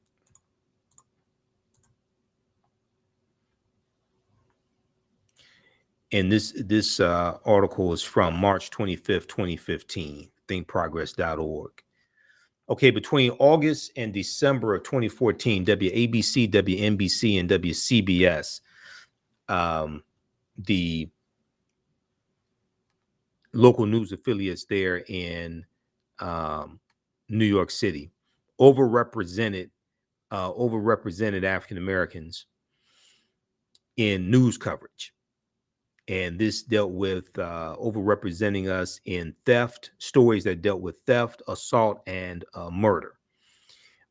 And this article is from March 25th, 2015, thinkprogress.org. Okay, between August and December of 2014, WABC, WNBC, and WCBS, the local news affiliates there in New York City, overrepresented African Americans in news coverage. And this dealt with overrepresenting us in theft, stories that dealt with theft, assault, and murder.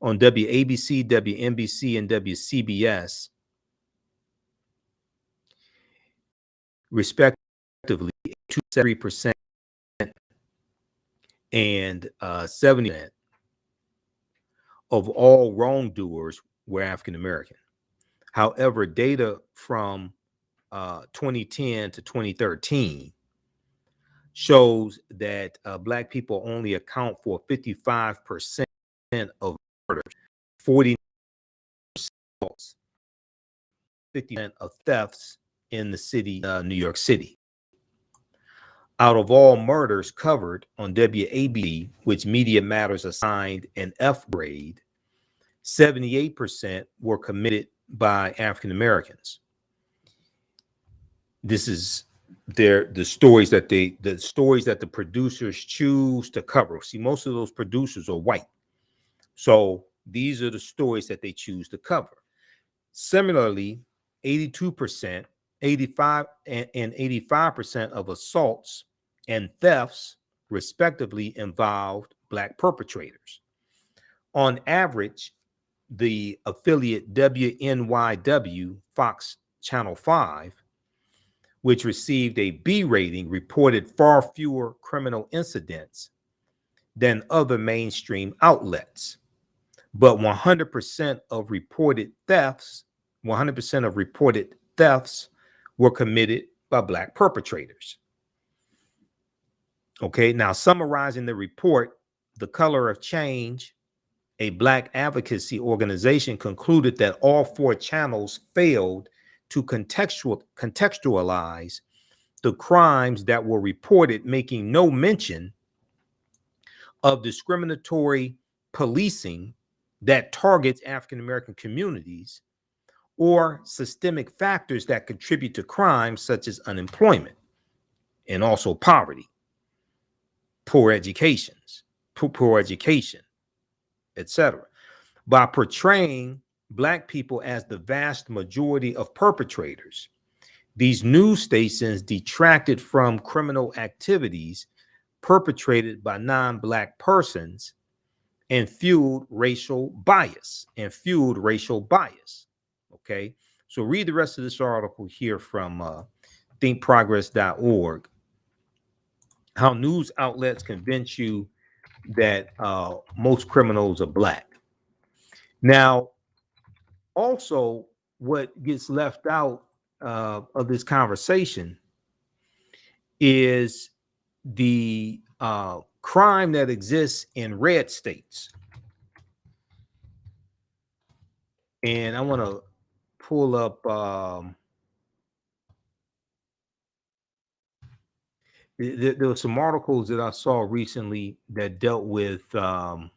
On WABC, WNBC, and WCBS, respectively, 73% and 70% of all wrongdoers were African American. However, data from 2010 to 2013 shows that Black people only account for 55% of murders, 40% 50% of thefts in the city, New York City. Out of all murders covered on WABC, which Media Matters assigned an F grade, 78% were committed by African Americans. This is the stories that the producers choose to cover. See, most of those producers are white. So these are the stories that they choose to cover. Similarly, 82%, 85% and 85% of assaults and thefts, respectively, involved Black perpetrators. On average, the affiliate WNYW, Fox Channel 5, which received a B rating, reported far fewer criminal incidents than other mainstream outlets. But 100% of reported thefts were committed by Black perpetrators. Okay, now summarizing the report, The Color of Change, a Black advocacy organization, concluded that all 4 channels failed to contextualize the crimes that were reported, making no mention of discriminatory policing that targets African American communities or systemic factors that contribute to crime, such as unemployment and also poverty, poor education, etc. By portraying Black people as the vast majority of perpetrators, these news stations detracted from criminal activities perpetrated by non-Black persons and fueled racial bias. Okay, so read the rest of this article here from thinkprogress.org. How news outlets convince you that most criminals are Black. Now, also, what gets left out of this conversation is the crime that exists in red states. And I want to pull up there were some articles that I saw recently that dealt with how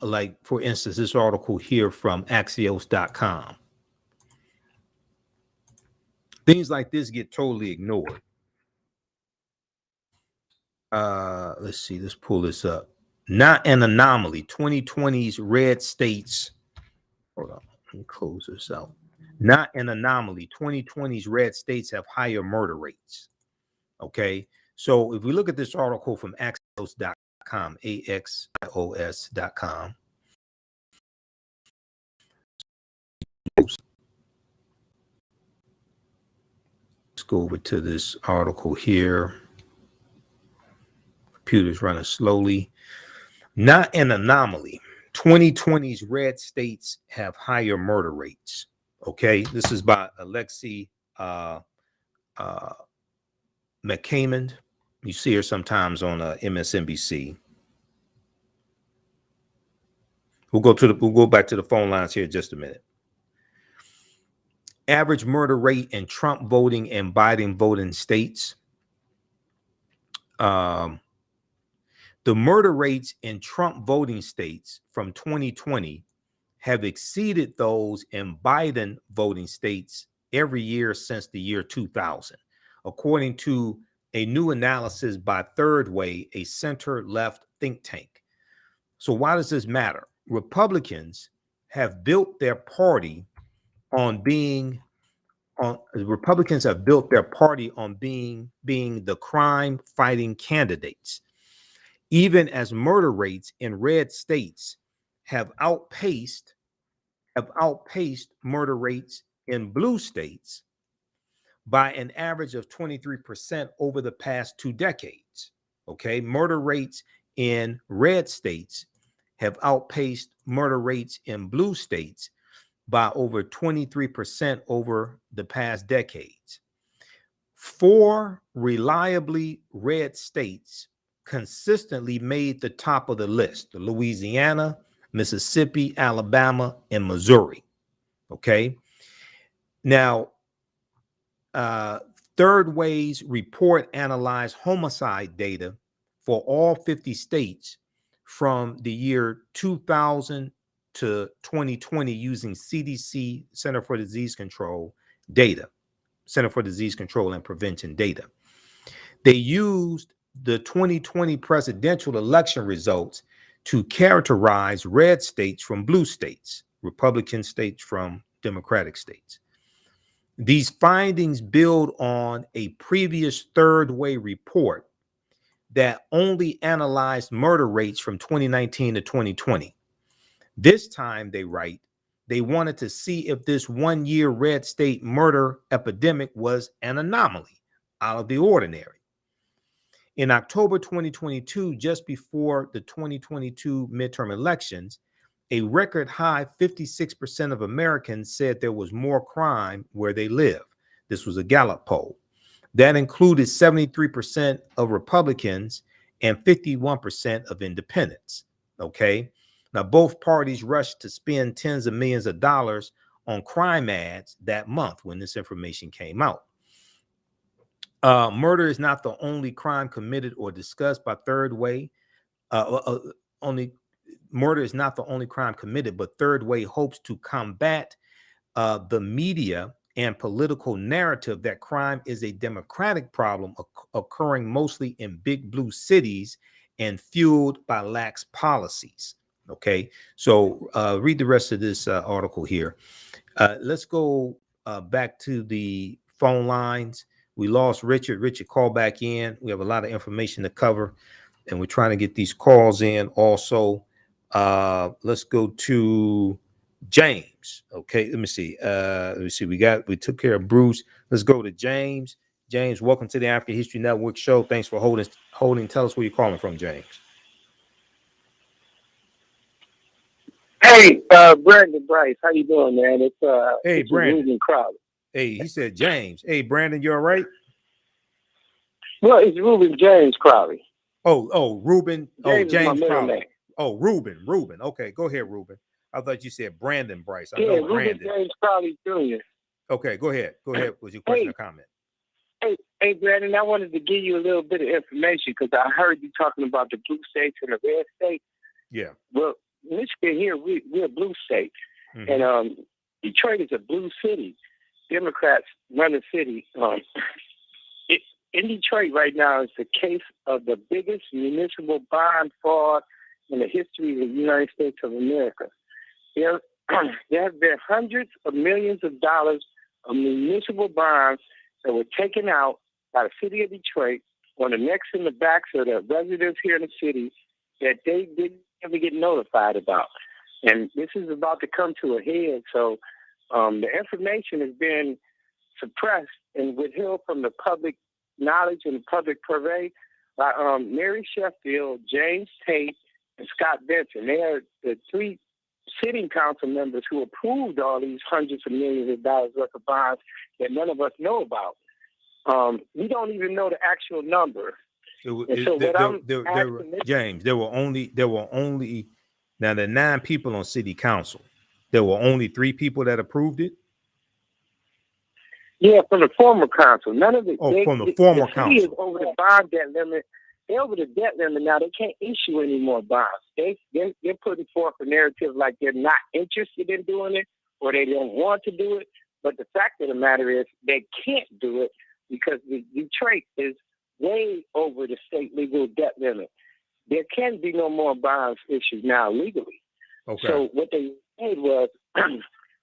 like, for instance, this article here from Axios.com. Things like this get totally ignored. Let's see, let's pull this up. Not an anomaly. 2020's red states. Hold on, let me close this out. Not an anomaly. 2020's red states have higher murder rates. Okay, so if we look at this article from Axios.com, AXIOS.com. Let's go over to this article here. Computer's running slowly. Not an anomaly. 2020's red states have higher murder rates. Okay, this is by Alexi McCammond. You see her sometimes on MSNBC. We'll go back to the phone lines here in just a minute. Average murder rate in Trump voting and Biden voting states. The murder rates in Trump voting states from 2020 have exceeded those in Biden voting states every year since the year 2000, according to a new analysis by Third Way, a center-left think tank. So why does this matter? Republicans have built their party on being the crime-fighting candidates, even as murder rates in red states have outpaced murder rates in blue states by an average of 23% over the past 2 decades. Okay, murder rates in red states have outpaced murder rates in blue states by over 23% over the past decades. 4 reliably red states consistently made the top of the list: Louisiana, Mississippi, Alabama, and Missouri. Okay. Now, Third Way's report analyzed homicide data for all 50 states from the year 2000 to 2020 using CDC, Center for Disease Control data, Center for Disease Control and Prevention data. They used the 2020 presidential election results to characterize red states from blue states, Republican states from Democratic states. These findings build on a previous Third Way report that only analyzed murder rates from 2019 to 2020. This time, they write, they wanted to see if this one-year red state murder epidemic was an anomaly, out of the ordinary. In October 2022, just before the 2022 midterm elections, a record high 56% of Americans said there was more crime where they live. This was a Gallup poll. That included 73% of Republicans and 51% of independents. Okay. Now, both parties rushed to spend tens of millions of dollars on crime ads that month when this information came out. Murder is not the only crime committed or discussed by Third Way. murder is not the only crime committed, but Third Way hopes to combat the media and political narrative that crime is a democratic problem occurring mostly in big blue cities and fueled by lax policies. Okay, so read the rest of this article here. Let's go back to the phone lines. We lost Richard. Richard, call back in. We have a lot of information to cover, and we're trying to get these calls in also. Let's go to James. Okay, let me see. We took care of Bruce. Let's go to James. James, welcome to the African History Network show. Thanks for holding. Tell us where you're calling from, James. Hey, Brandon Bryce, how you doing, man? Hey, it's Brandon. Ruben Crowley. Hey, he said James. Hey, Brandon, you all right? Well, it's Ruben James Crowley. Oh, Ruben. James James Crowley. Name. Oh, Ruben. Okay, go ahead, Ruben. I thought you said Brandon Bryce. I know Ruben Brandon. James Crowley Jr. Okay, go ahead. Go ahead with your question or comment. Hey, Brandon, I wanted to give you a little bit of information because I heard you talking about the blue states and the red states. Yeah. Well, Michigan here, we're a blue state. Mm-hmm. And Detroit is a blue city. Democrats run the city. In Detroit right now is the case of the biggest municipal bond fraud in the history of the United States of America. There have been hundreds of millions of dollars of municipal bonds that were taken out by the city of Detroit on the necks and the backs of the residents here in the city that they didn't ever get notified about. And this is about to come to a head. So the information has been suppressed and withheld from the public knowledge and public purvey by Mary Sheffield, James Tate, and Scott Benson. They are the three sitting council members who approved all these hundreds of millions of dollars worth of bonds that none of us know about. We don't even know the actual number. James, there were only now there are 9 people on city council. There were only 3 people that approved it. Yeah, from the former council. None of it. From the former council. The city is over the bond debt limit. They're over the debt limit now. They can't issue any more bonds. They're putting forth a narrative like they're not interested in doing it or they don't want to do it. But the fact of the matter is they can't do it because Detroit is way over the state legal debt limit. There can be no more bonds issued now legally. Okay. So what they did was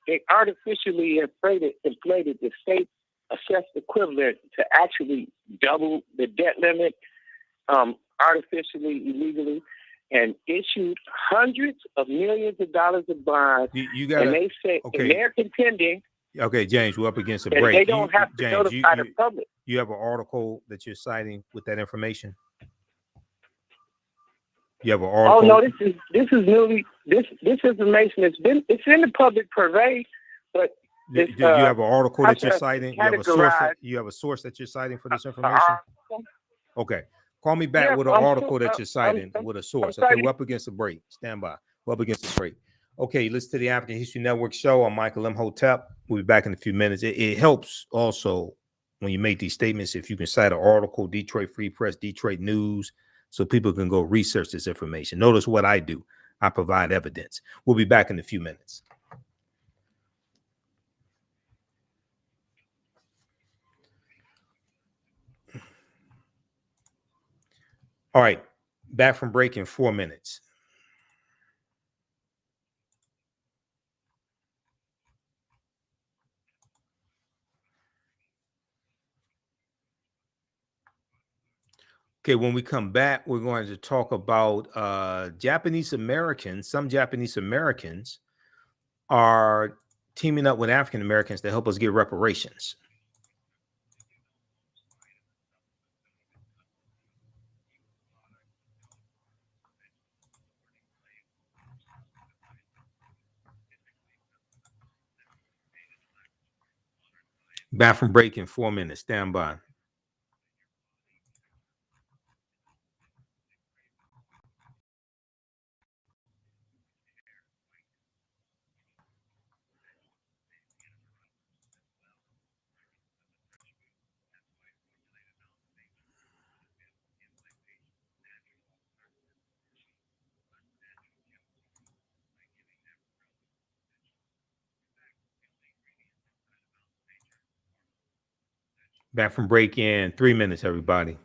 they artificially inflated the state assessed equivalent to actually double the debt limit, artificially, illegally, and issued hundreds of millions of dollars of bonds. And they say, and they're contending. Okay, James, we're up against a break. They don't have to notify the public. You have an article that you're citing with that information? You have an article? Oh no, this is newly this information it's in the public purvey, but you have an article that you're citing? You have a source that you're citing for this information? Okay. Call me back with an article that you're citing with a source. Okay, we're up against a break. Stand by. We're up against a break. Okay, listen to the African History Network show. I'm Michael Imhotep. We'll be back in a few minutes. It helps also when you make these statements if you can cite an article, Detroit Free Press, Detroit News, so people can go research this information. Notice what I do. I provide evidence. We'll be back in a few minutes. All right, back from break in 4 minutes. Okay, when we come back, we're going to talk about Japanese Americans. Some Japanese Americans are teaming up with African Americans to help us get reparations. Back from break in 4 minutes. Stand by. Back from break in 3 minutes, everybody.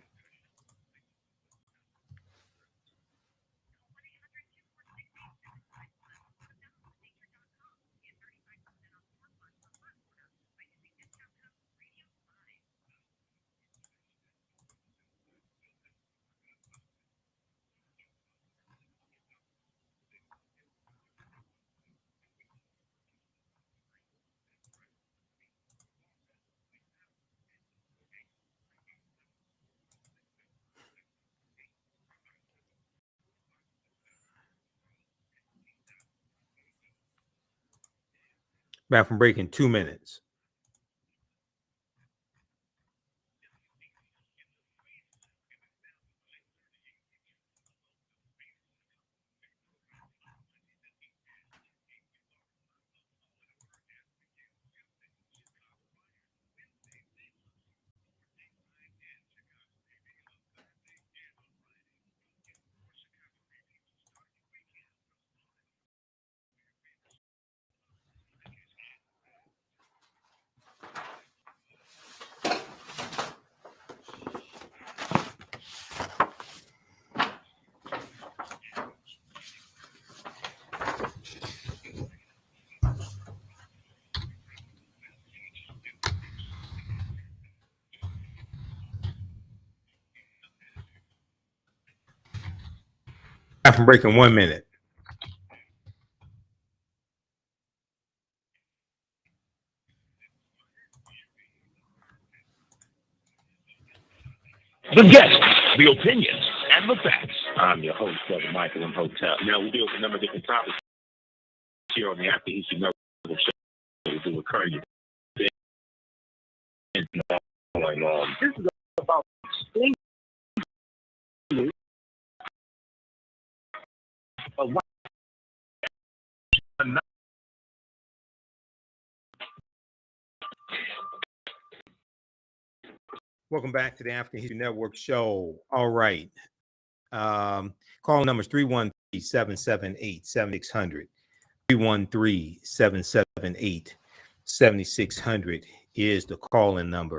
Back from break in 2 minutes. Back from break in 1 minute. The guests, the opinions, and the facts. I'm your host, Brother Michael Imhotep. Now, we deal with a number of different topics here on the After History Network show. We do recurring events going on. This is about things of what Welcome back to the African History Network show. All right. Call numbers 313-778-7600. 313-778-7600 is the call-in number.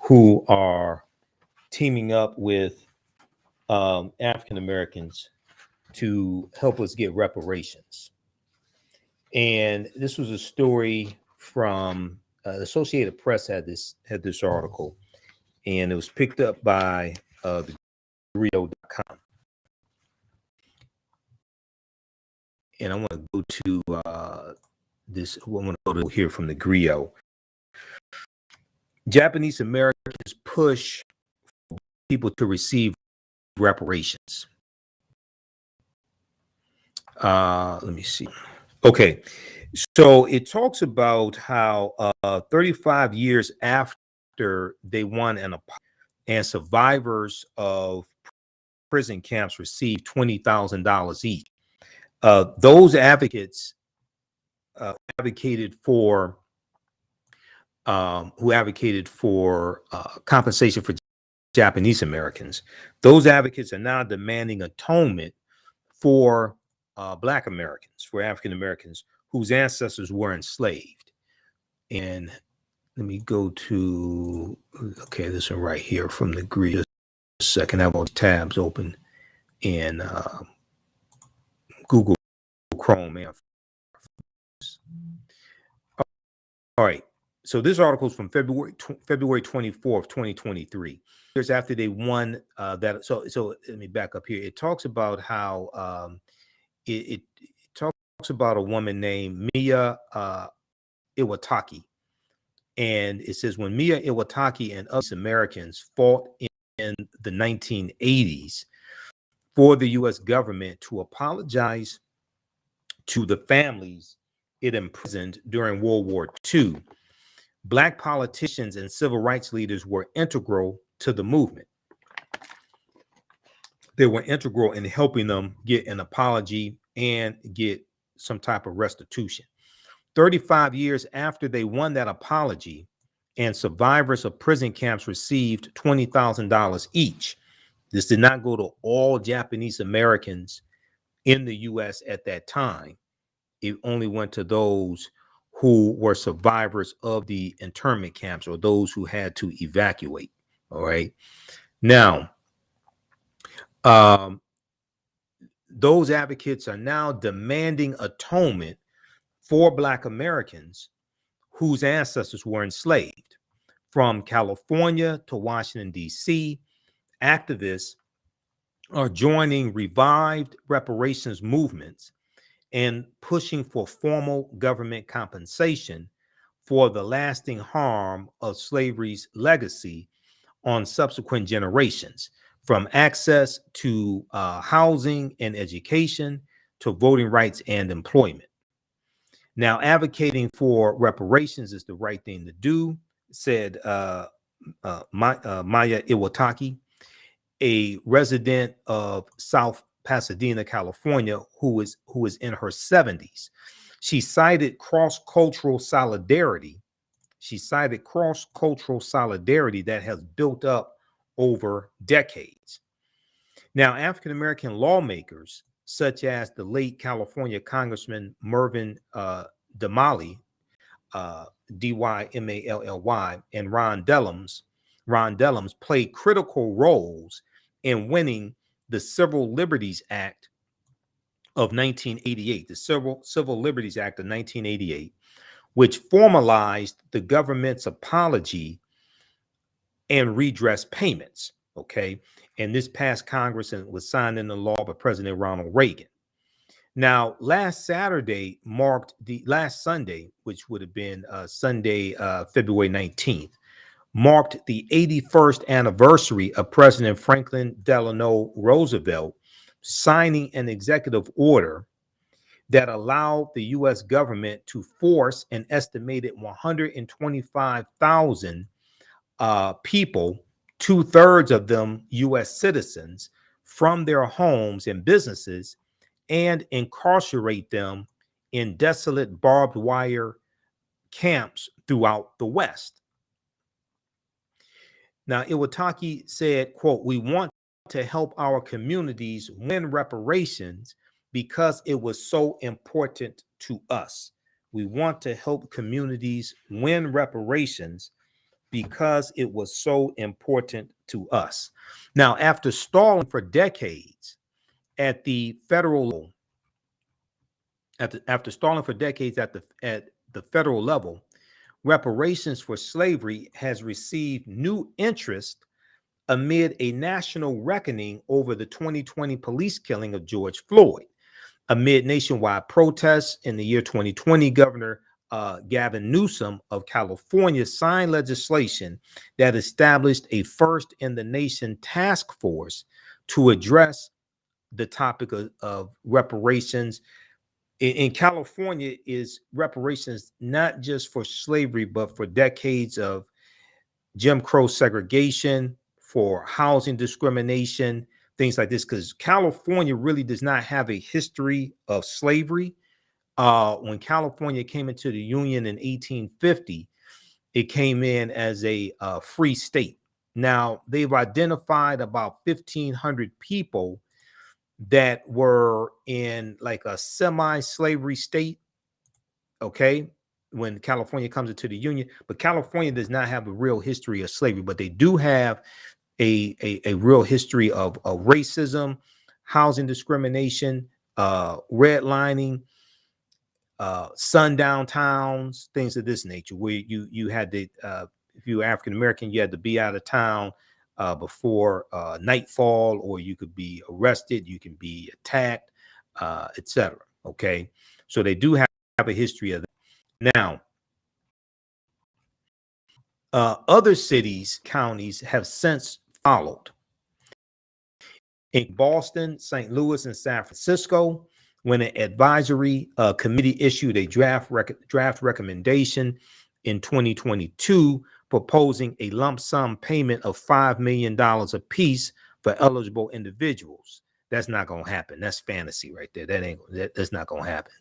Who are teaming up with African Americans to help us get reparations. And this was a story from the Associated Press had this article, and it was picked up by the Griot.com. And I want to go to this. I want to go to here from the Griot. Japanese Americans push people to receive reparations. Let me see. Okay, so it talks about how 35 years after they won and survivors of prison camps received $20,000 each. Those advocates advocated for compensation for Japanese Americans. Those advocates are now demanding atonement for Black Americans, for African Americans whose ancestors were enslaved. And let me go to, okay, this one right here from the Greek. Just a second, I have all the tabs open in Google Chrome. All right. So this article is from February 24th, 2023. Years after they won that. So let me back up here. It talks about how it talks about a woman named Mia Iwataki. And it says when Mia Iwataki and other Americans fought in the 1980s for the U.S. government to apologize to the families it imprisoned during World War II, Black politicians and civil rights leaders were integral to the movement. They were integral in helping them get an apology and get some type of restitution. 35 years after they won that apology and survivors of prison camps received $20,000 each. This did not go to all Japanese Americans in the U.S. at that time. It only went to those who were survivors of the internment camps or those who had to evacuate. All right. Now, those advocates are now demanding atonement for Black Americans whose ancestors were enslaved. From California to Washington, D.C., activists are joining revived reparations movements and pushing for formal government compensation for the lasting harm of slavery's legacy on subsequent generations, from access to housing and education to voting rights and employment. Now, advocating for reparations is the right thing to do, said Maya Iwataki, a resident of South Pasadena, California, who is in her 70s. She cited cross-cultural solidarity. She cited cross-cultural solidarity that has built up over decades. Now, African-American lawmakers, such as the late California Congressman Mervyn Damali, D-Y-M-A-L-L-Y, and Ron Dellums played critical roles in winning the Civil Liberties Act of 1988, the Civil Liberties Act of 1988, which formalized the government's apology and redress payments. Okay. And this passed Congress and was signed into law by President Ronald Reagan. Now, last Sunday, which would have been Sunday, February 19th, marked the 81st anniversary of President Franklin Delano Roosevelt signing an executive order that allowed the U.S. government to force an estimated 125,000 people, 2/3 of them U.S. citizens, from their homes and businesses and incarcerate them in desolate barbed wire camps throughout the West. Now, Iwataki said, quote, "We want to help our communities win reparations because it was so important to us. We want to help communities win reparations because it was so important to us." Now, after stalling for decades at the federal level, after stalling for decades at the federal level, reparations for slavery has received new interest amid a national reckoning over the 2020 police killing of George Floyd. Amid nationwide protests in the year 2020, Governor Gavin Newsom of California signed legislation that established a first-in-the-nation task force to address the topic of reparations. In California, is reparations not just for slavery, but for decades of Jim Crow segregation, for housing discrimination, things like this, because California really does not have a history of slavery. When California came into the Union in 1850, it came in as a free state. Now, they've identified about 1,500 people that were in like a semi-slavery state, okay, when California comes into the Union. But California does not have a real history of slavery, but they do have a real history of racism, housing discrimination, redlining, sundown towns, things of this nature, where you had to, if you were African American, you had to be out of town before nightfall, or you could be arrested, you can be attacked, etc. Okay, so they do have a history of that. Now, other cities, counties have since followed. In Boston, St. Louis, and San Francisco, when an advisory committee issued a draft recommendation in 2022 proposing a lump sum payment of $5 million apiece for eligible individuals. That's not going to happen. That's fantasy right there. That's not going to happen.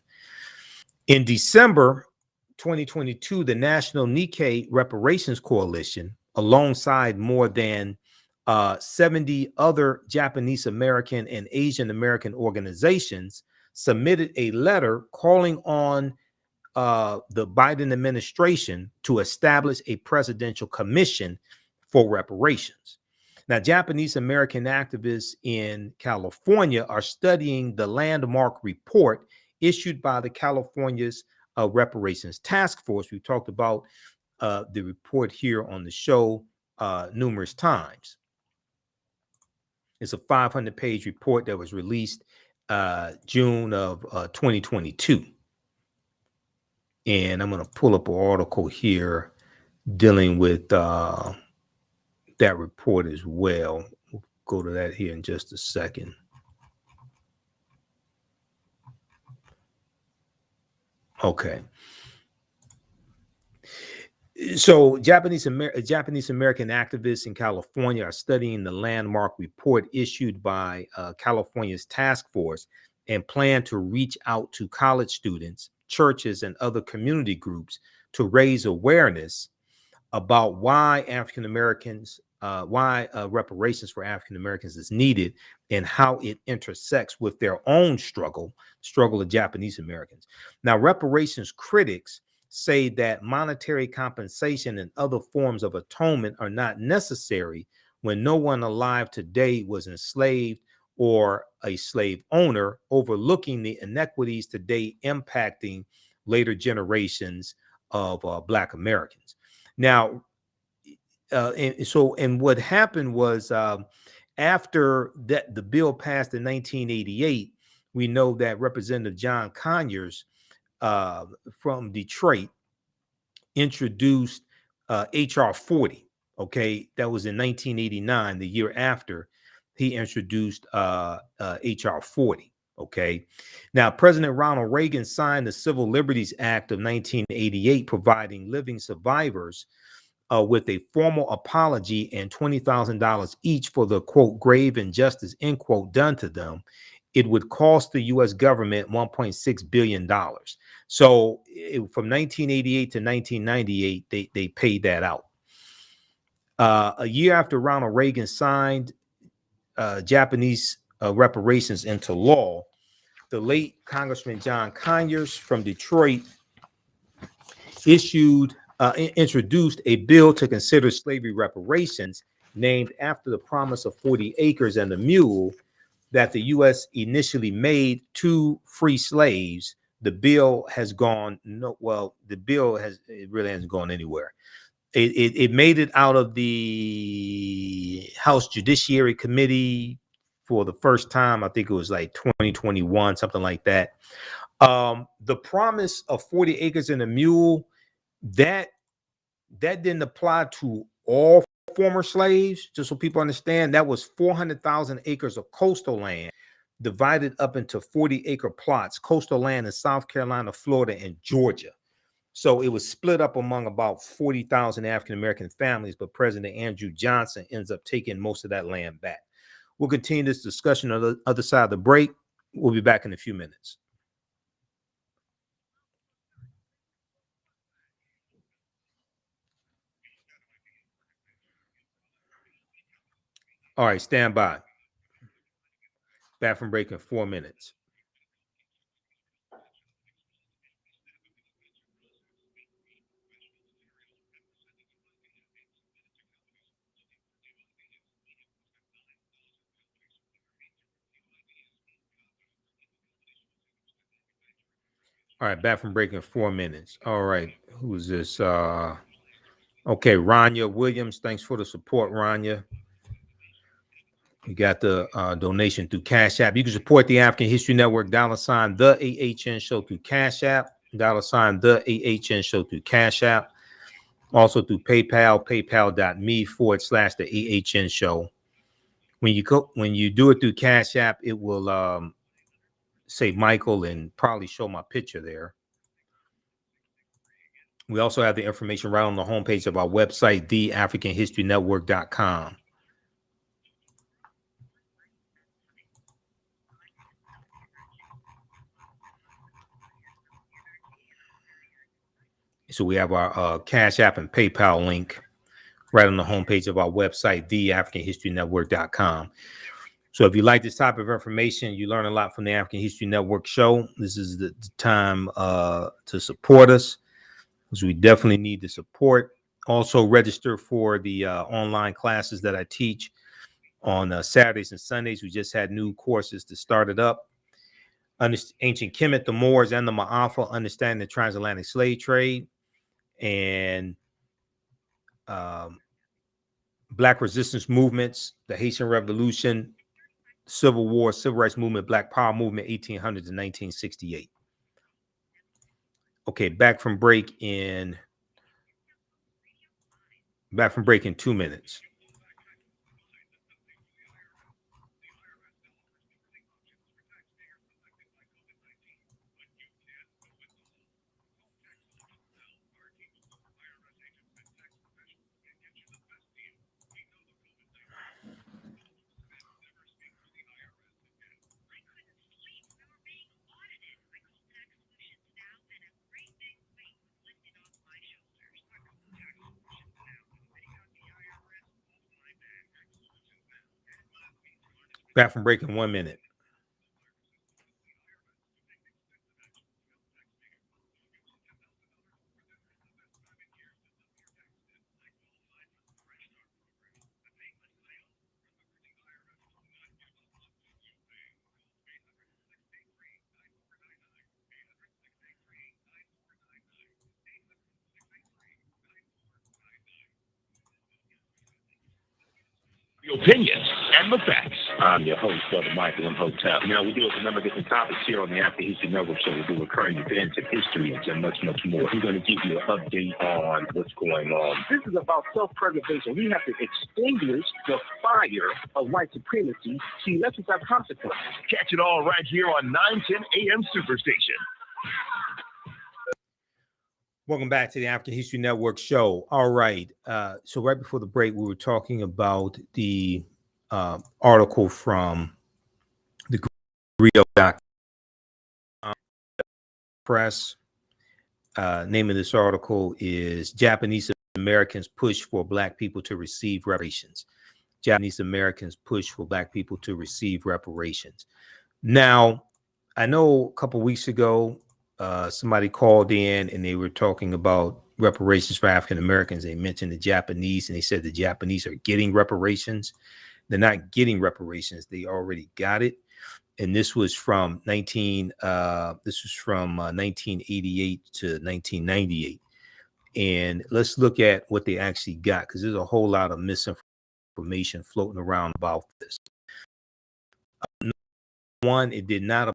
In December, 2022, the National Nikkei Reparations Coalition, alongside more than 70 other Japanese American and Asian American organizations, submitted a letter calling on the Biden administration to establish a presidential commission for reparations. Now, Japanese American activists in California are studying the landmark report issued by the California's Reparations Task Force. We talked about the report here on the show numerous times. It's a 500-page report that was released June of 2022. And I'm going to pull up an article here dealing with that report as well. We'll go to that here in just a second. Okay. So Japanese American activists in California are studying the landmark report issued by California's task force and plan to reach out to college students, churches, and other community groups to raise awareness about why reparations for African Americans is needed and how it intersects with their own struggle of Japanese Americans. Now, reparations critics say that monetary compensation and other forms of atonement are not necessary when no one alive today was enslaved or a slave owner, overlooking the inequities today impacting later generations of Black Americans. Now, and what happened was after that the bill passed in 1988, we know that Representative John Conyers from Detroit introduced HR 40. Okay, that was in 1989, the year after he introduced HR 40. Okay, now President Ronald Reagan signed the Civil Liberties Act of 1988, providing living survivors with a formal apology and $20,000 each for the, quote, grave injustice, end quote, done to them. It would cost the U.S. government $1.6 billion. So from 1988 to 1998, they paid that out. A year after Ronald Reagan signed Japanese reparations into law, the late Congressman John Conyers from Detroit introduced a bill to consider slavery reparations, named after the promise of 40 acres and a mule that the U.S. initially made to free slaves. The bill has gone it really hasn't gone anywhere. It made it out of the House Judiciary Committee for the first time. I think it was like 2021, something like that. The promise of 40 acres and a mule, that didn't apply to all former slaves. Just so people understand, that was 400,000 acres of coastal land divided up into 40-acre plots, coastal land in South Carolina, Florida, and Georgia. So it was split up among about 40,000 African-American families, but President Andrew Johnson ends up taking most of that land back. We'll continue this discussion on the other side of the break. We'll be back in a few minutes. All right, stand by. Bathroom break in 4 minutes. All right, bathroom break in 4 minutes. All right, who's this? Okay, Rania Williams. Thanks for the support, Rania. You got the donation through Cash App. You can support the African History Network, $ the AHN Show through Cash App, $ the AHN Show through Cash App. Also through PayPal, paypal.me/the AHN Show. When you do it through Cash App, it will say Michael and probably show my picture there. We also have the information right on the homepage of our website, TheAfricanHistoryNetwork.com. So we have our Cash App and PayPal link right on the homepage of our website, TheAHNHistoryNetwork.com. So if you like this type of information, you learn a lot from the African History Network show. This is the time to support us, because we definitely need the support. Also register for the online classes that I teach on Saturdays and Sundays. We just had new courses to start it up. Ancient Kemet, the Moors, and the Ma'afa, understanding the transatlantic slave trade, and Black resistance movements, the Haitian Revolution, Civil War, Civil Rights Movement, Black Power Movement, 1800 to 1968. Okay, back from break in 2 minutes. Back from break in 1 minute. The opinions and the facts. I'm your host, Brother Michael Imhotep. Now, we deal with a number of different topics here on the African History Network show. We do recurring events and history and much, much more. We're going to give you an update on what's going on. This is about self-preservation. We have to extinguish the fire of white supremacy. See, lessons have consequences. Catch it all right here on 910 AM Superstation. Welcome back to the African History Network show. All right. So right before the break, we were talking about the article from the Greedo.com press. Name of this article is Japanese Americans Push for Black People to Receive Reparations. Japanese Americans push for Black people to receive reparations. Now, I know a couple weeks ago, somebody called in and they were talking about reparations for African Americans. They mentioned the Japanese, and they said the Japanese are getting reparations. They're not getting reparations; they already got it. And this was from 1988 to 1998. And let's look at what they actually got, because there's a whole lot of misinformation floating around about this. One, it did not apply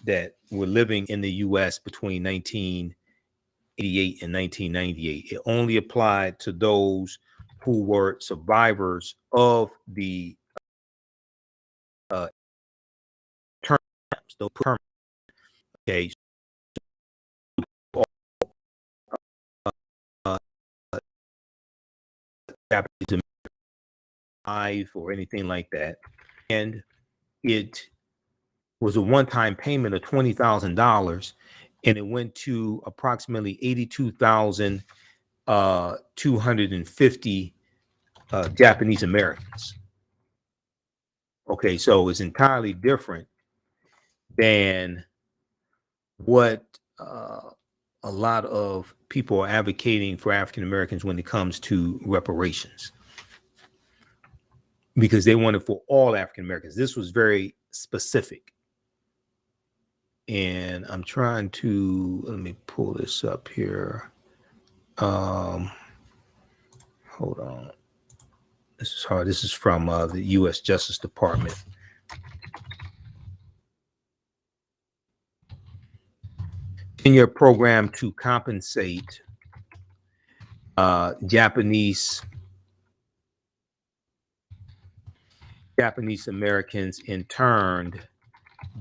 that were living in the U.S. between 1988 and 1998. It only applied to those who were survivors of the terms. Those terms. Okay. Japanese American or anything like that, and it was a one-time payment of $20,000, and it went to approximately 82,250 Japanese Americans. Okay, so it's entirely different than what a lot of people are advocating for African Americans when it comes to reparations, because they want it for all African Americans. This was very specific. And I'm trying to, let me pull this up here. Hold on. This is hard. This is from the U.S. Justice Department. In-year program to compensate Japanese Americans interned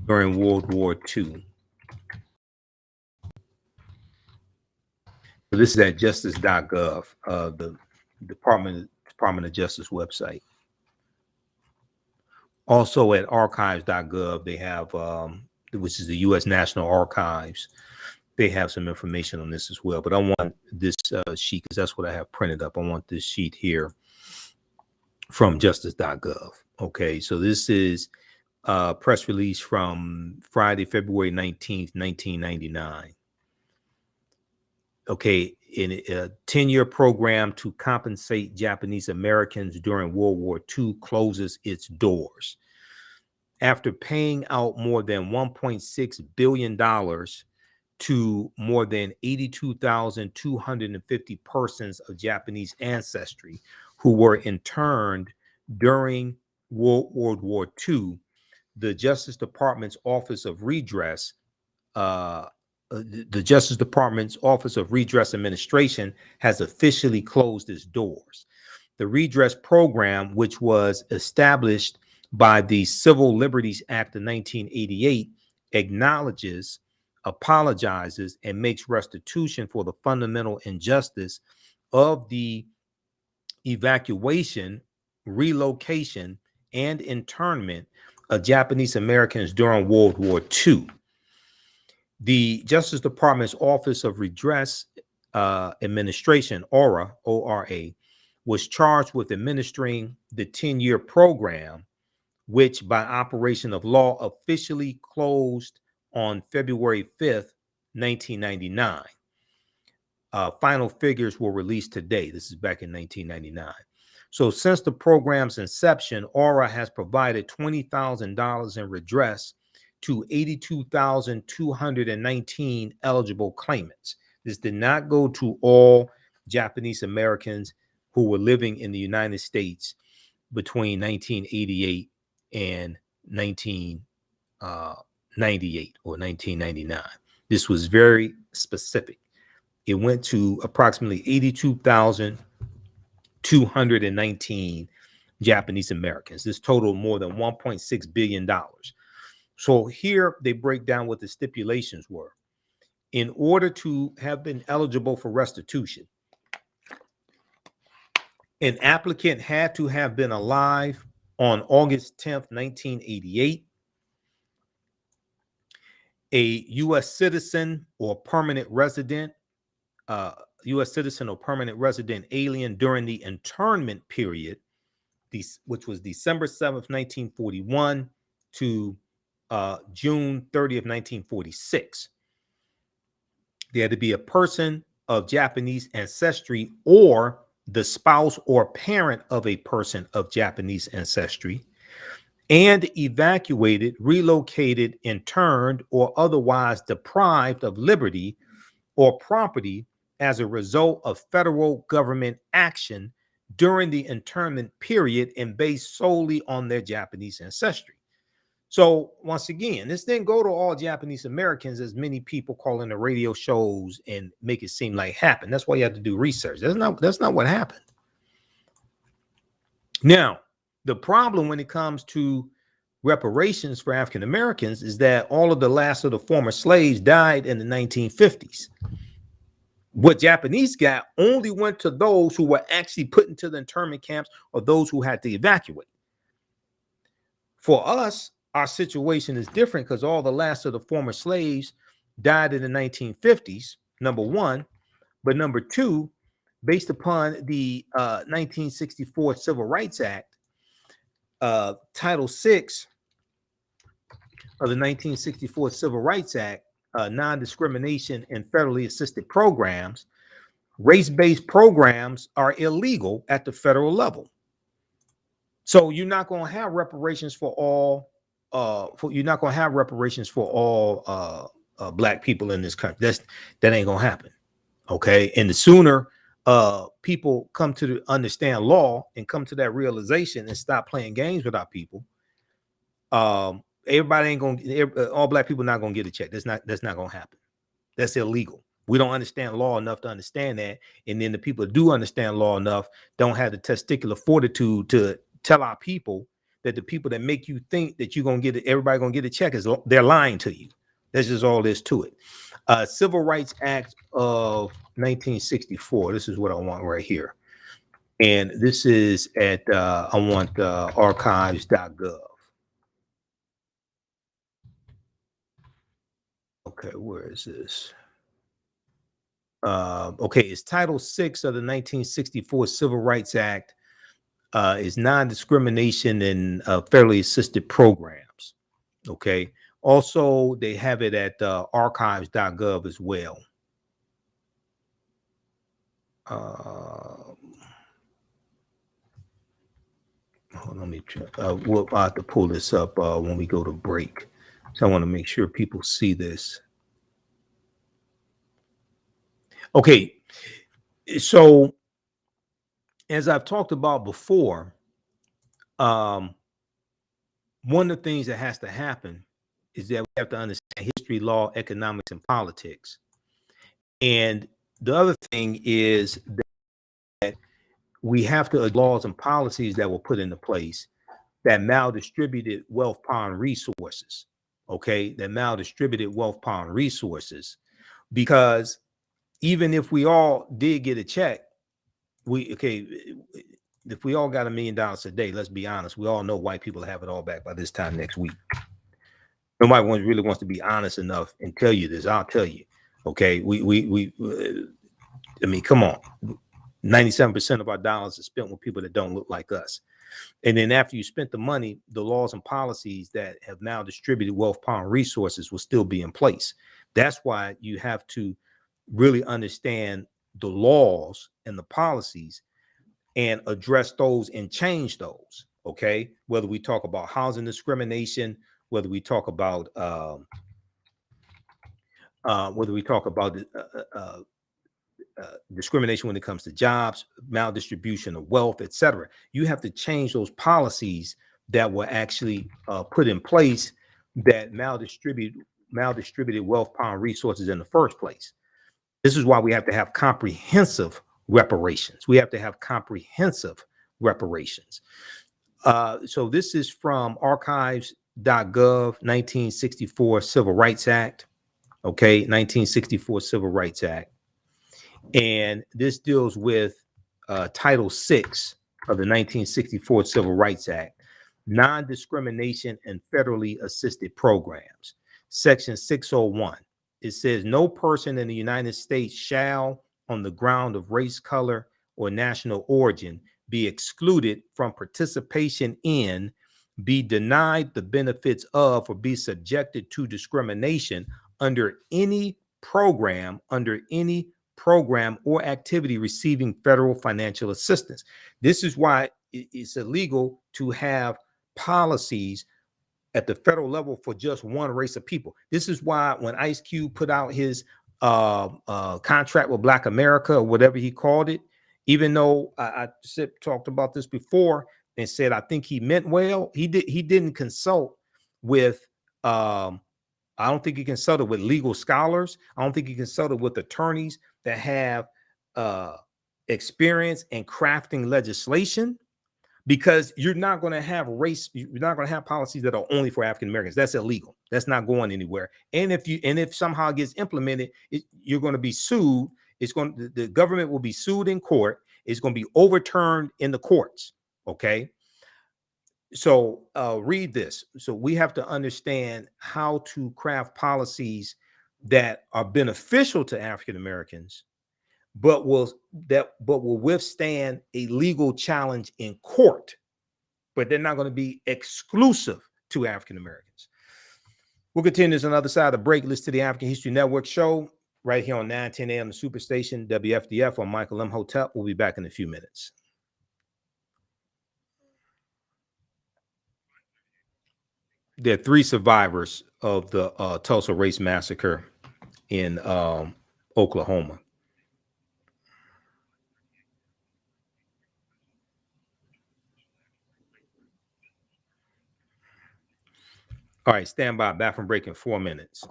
during World War II. So this is at justice.gov, the Department of Justice website. Also at archives.gov, they have, which is the U.S. National Archives. they have some information on this as well. But I want this sheet because that's what I have printed up. I want this sheet here from justice.gov. Okay, so this is a press release from Friday, February 19th, 1999. Okay, in a 10-year program to compensate Japanese Americans during World War II closes its doors. After paying out more than $1.6 billion to more than 82,250 persons of Japanese ancestry who were interned during World War II, the Justice Department's Office of Redress the Justice Department's Office of Redress Administration has officially closed its doors. The redress program, which was established by the Civil Liberties Act of 1988, acknowledges, apologizes, and makes restitution for the fundamental injustice of the evacuation, relocation, and internment of Japanese Americans during World War II. The Justice Department's Office of Redress Administration, ORA, O-R-A, was charged with administering the 10-year program, which by operation of law officially closed on February 5th, 1999. Final figures were released today. This is back in 1999. So since the program's inception, ORA has provided $20,000 in redress to 82,219 eligible claimants. This did not go to all Japanese Americans who were living in the United States between 1988 and 1998 or 1999. This was very specific. It went to approximately 82,219 Japanese Americans. This totaled more than $1.6 billion. So here they break down what the stipulations were. In order to have been eligible for restitution, an applicant had to have been alive on August 10th, 1988, a U.S. citizen or permanent resident, U.S. citizen or permanent resident alien during the internment period, which was December 7th, 1941 to June 30th, 1946. There had to be a person of Japanese ancestry or the spouse or parent of a person of Japanese ancestry, and evacuated, relocated, interned, or otherwise deprived of liberty or property as a result of federal government action during the internment period and based solely on their Japanese ancestry. So once again, this didn't go to all Japanese Americans, as many people call in the radio shows and make it seem like happened. That's why you have to do research. That's not what happened. Now, the problem when it comes to reparations for African Americans is that all of the last of the former slaves died in the 1950s. What Japanese got only went to those who were actually put into the internment camps or those who had to evacuate. For us, our situation is different because all the last of the former slaves died in the 1950s, number one. But number two, based upon the 1964 Civil Rights Act, Title VI of the 1964 Civil Rights Act, non-discrimination in federally assisted programs, race-based programs are illegal at the federal level. So you're not going to have reparations for all. You're not going to have reparations for all Black people in this country. That ain't going to happen. Okay, and the sooner people come to understand law and come to that realization and stop playing games with our people, everybody ain't going. All Black people not going to get a check. That's not going to happen. That's illegal. We don't understand law enough to understand that, and then the people who do understand law enough don't have the testicular fortitude to tell our people that the people that make you think that you're going to get it, everybody going to get a check, is they're lying to you. That's just all there's to it. Civil Rights Act of 1964. This is what I want right here. And this is at, I want archives.gov. Okay, where is this? Okay, it's Title VI of the 1964 Civil Rights Act. Is non-discrimination in federally assisted programs. Okay. Also, they have it at archives.gov as well. Let me try. We'll have to pull this up when we go to break. So I want to make sure people see this. Okay. So as I've talked about before, one of the things that has to happen is that we have to understand history, law, economics, and politics. And the other thing is that we have to laws and policies that were put into place that maldistributed wealth, power, and resources. Okay, that maldistributed wealth, power, and resources. Because even if we all did get a check, if we all got $1 million a day, let's be honest, we all know white people have it all back by this time next week. Nobody really wants to be honest enough and tell you this. I'll tell you. Okay, I mean, come on. 97% of our dollars are spent with people that don't look like us. And then after you spent the money, the laws and policies that have now distributed wealth, power, and resources will still be in place. That's why you have to really understand the laws and the policies and address those and change those. Okay, whether we talk about housing discrimination, whether we talk about discrimination when it comes to jobs, maldistribution of wealth, etc. You have to change those policies that were actually put in place that maldistributed wealth, power, and resources in the first place. This is why we have to have comprehensive reparations. We have to have comprehensive reparations. So this is from archives.gov, 1964 Civil Rights Act. Okay, 1964 Civil Rights Act. And this deals with Title VI of the 1964 Civil Rights Act, non-discrimination and federally assisted programs. Section 601, it says no person in the United States shall, on the ground of race, color, or national origin, be excluded from participation in, be denied the benefits of, or be subjected to discrimination under any program or activity receiving federal financial assistance. This is why it's illegal to have policies at the federal level for just one race of people. This is why when Ice Cube put out his contract with Black America, or whatever he called it, even though I talked about this before and said I think he meant well, he didn't consult with I don't think he consulted with legal scholars. I don't think he consulted with attorneys that have experience in crafting legislation, because you're not going to have policies that are only for African Americans. That's illegal. That's not going anywhere. And if somehow it gets implemented, you're going to be sued. The government will be sued in court. It's going to be overturned in the courts. Okay. So read this. So we have to understand how to craft policies that are beneficial to African Americans, but will withstand a legal challenge in court, but they're not going to be exclusive to African Americans. We'll continue this on the other side of the break. Listen to the African History Network show right here on 910 AM, the Superstation, WFDF. I'm Michael Imhotep. We'll be back in a few minutes. There are 3 survivors of the Tulsa Race Massacre in Oklahoma. All right, stand by. Bathroom break in 4 minutes.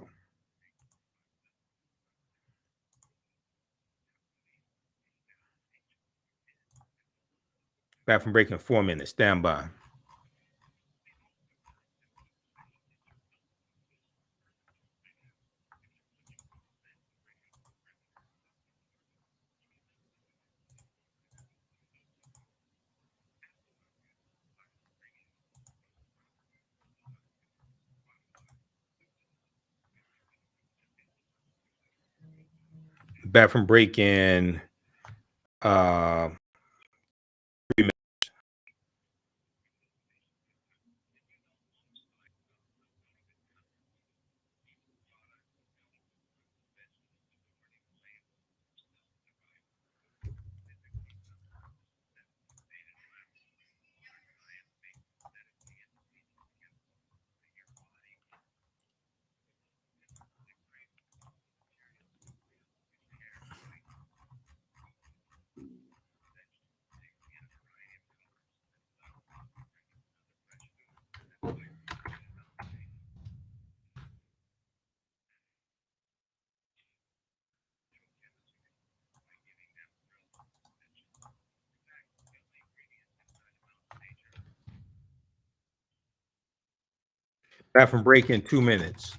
Bathroom break in 4 minutes. Stand by. Back from break in 3 minutes. Back from break in 2 minutes.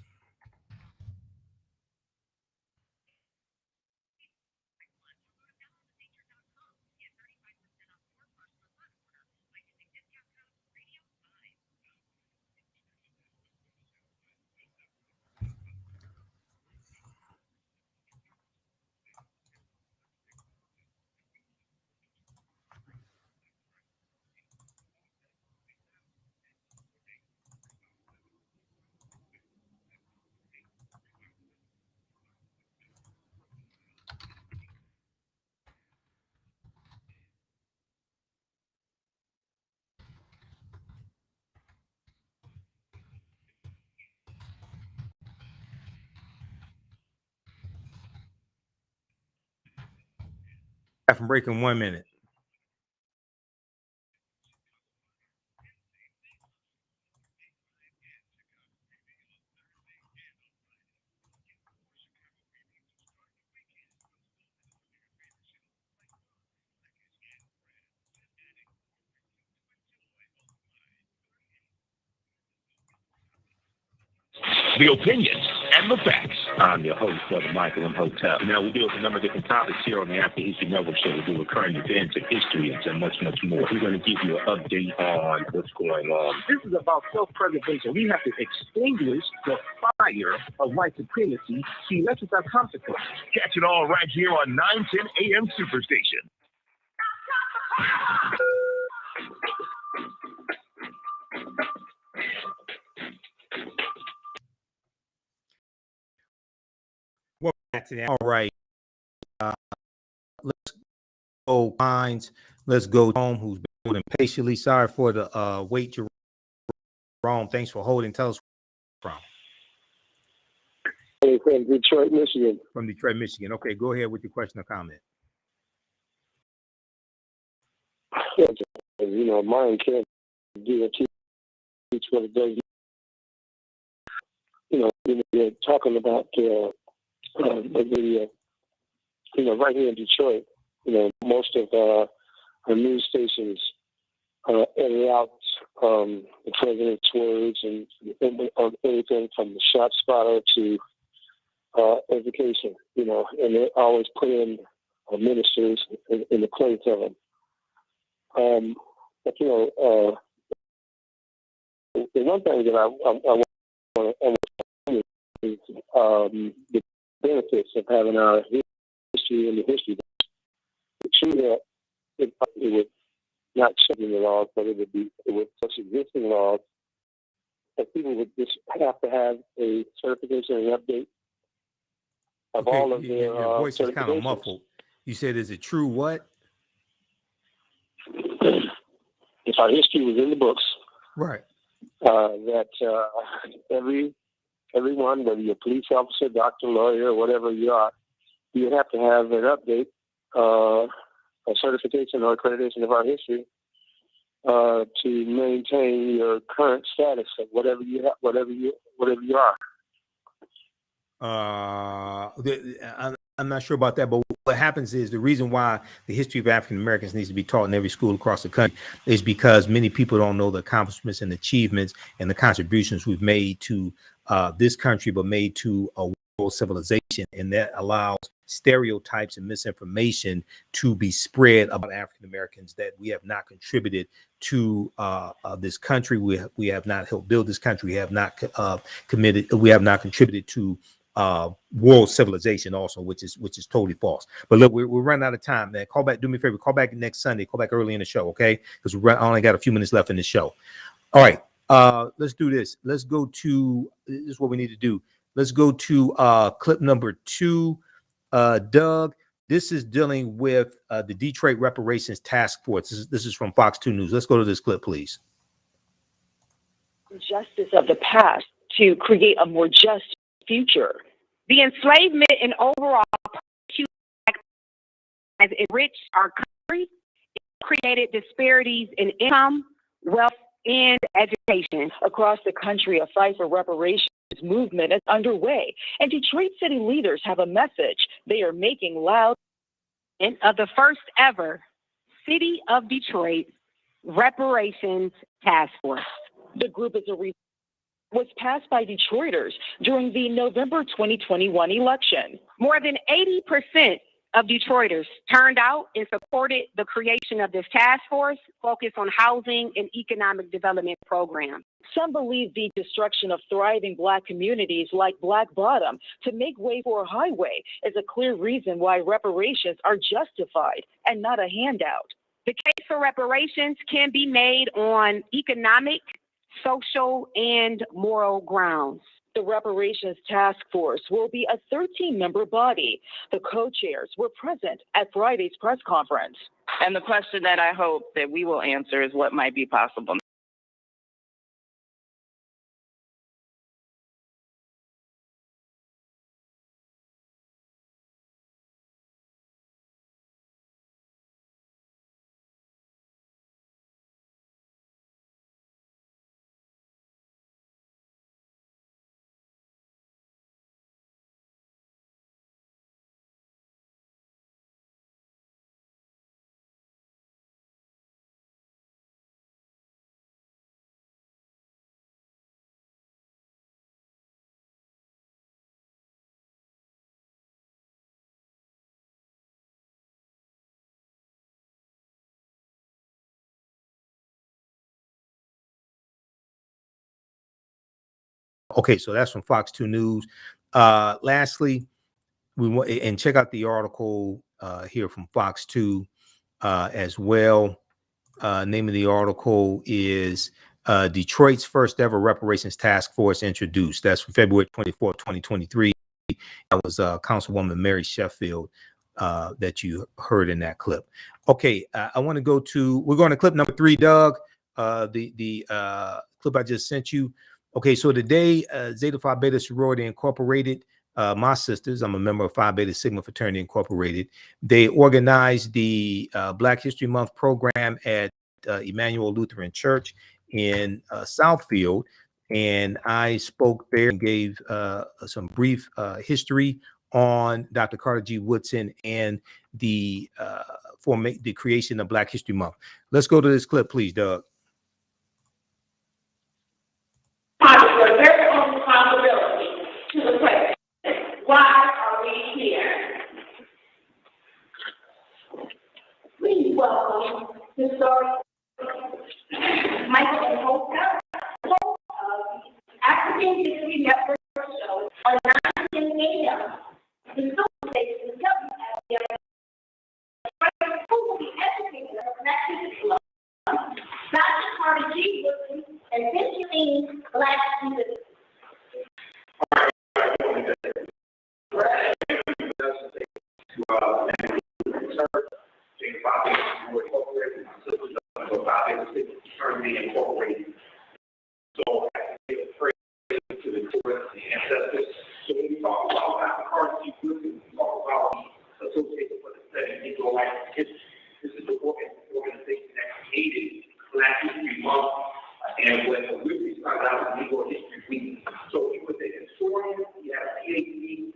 Back from break in 1 minute. The opinions and the facts. I'm your host, Brother Michael Imhotep. Now, we deal with a number of different topics here on the After History Network show. We do with current events and history and much, much more. We're going to give you an update on what's going on. This is about self-preservation. We have to extinguish the fire of white supremacy. See, that's what our consequence. Catch it all right here on 910 AM Superstation. All right. Let's go, Pines. Let's go home, who's been holding patiently. Sorry for the wait, Jerome. Thanks for holding. Tell us where Hey, from Detroit, Michigan. from Detroit, Michigan. Okay, go ahead with your question or comment. You know, mine can't do it. Teach what it does. You know, you're talking about you know, right here in Detroit, you know, most of our news stations edit out the president's words and everything from the shot spotter to education, you know, and they always put in ministers in the place of them. But, you know, the one thing that I want to is the benefits of having our history in the history books. It's true that it would not change the laws, but it would touch existing laws. That people would just have to have a certification and update of all of their your voice is kind of muffled. You said, is it true what? If our history was in the books, right, that everyone, whether you're a police officer, doctor, lawyer, whatever you are, you would have to have an update, a certification or accreditation of our history to maintain your current status of whatever you have, whatever you are. I'm not sure about that, but what happens is the reason why the history of African Americans needs to be taught in every school across the country is because many people don't know the accomplishments and achievements and the contributions we've made to this country, but made to a world civilization, and that allows stereotypes and misinformation to be spread about African Americans, that we have not contributed to this country. We have not helped build this country. We have not contributed to world civilization also, which is totally false. But look, we're running out of time, man. Call back, do me a favor, call back next Sunday, call back early in the show, okay? Because I only got a few minutes left in the show. All right, let's do this. Let's go to, this is what we need to do. Let's go to clip number 2. Doug, this is dealing with the Detroit Reparations Task Force. This is from Fox 2 News. Let's go to this clip, please. Justice of the past to create a more just future. The enslavement and overall has enriched our country, it created disparities in income, wealth, and education. Across the country, a fight for reparations movement is underway, and Detroit city leaders have a message they are making loud. And of the first ever City of Detroit Reparations Task Force. The group is was passed by Detroiters during the November 2021 election. More than 80% of Detroiters turned out and supported the creation of this task force focused on housing and economic development programs. Some believe the destruction of thriving Black communities like Black Bottom to make way for a highway is a clear reason why reparations are justified and not a handout. The case for reparations can be made on economic, social, and moral grounds. The Reparations Task Force will be a 13-member body. The co-chairs were present at Friday's press conference. And the question that I hope that we will answer is what might be possible. Okay, so that's from Fox 2 News. Lastly, we want and check out the article here from Fox 2 as well. Name of the article is Detroit's first ever reparations task force introduced. That's from February 24th, 2023. That was Councilwoman Mary Sheffield that you heard in that clip. Okay, I want to go to, we're going to clip number 3, Doug. The clip I just sent you. Okay, so today, Zeta Phi Beta Sorority Incorporated, my sisters, I'm a member of Phi Beta Sigma Fraternity Incorporated. They organized the Black History Month program at Emmanuel Lutheran Church in Southfield. And I spoke there and gave some brief history on Dr. Carter G. Woodson and the creation of Black History Month. Let's go to this clip, please, Doug. Your very own responsibility to the question, why are we here? Please welcome historian Michael Imhotep, host of African History Network show on 9 a.m. The facilitates discussion at the who will be educated on Black History Month. Dr. Carter G. Woodson and mentioning Black students. So to the tourists and ancestors. So when we talk about Dr. Carter G. Woodson, we talk about the Association for the Study of Negro Life and History. This is the organization that created Black History Month and when we started out with Negro History Week. So he was a historian, he had a PhD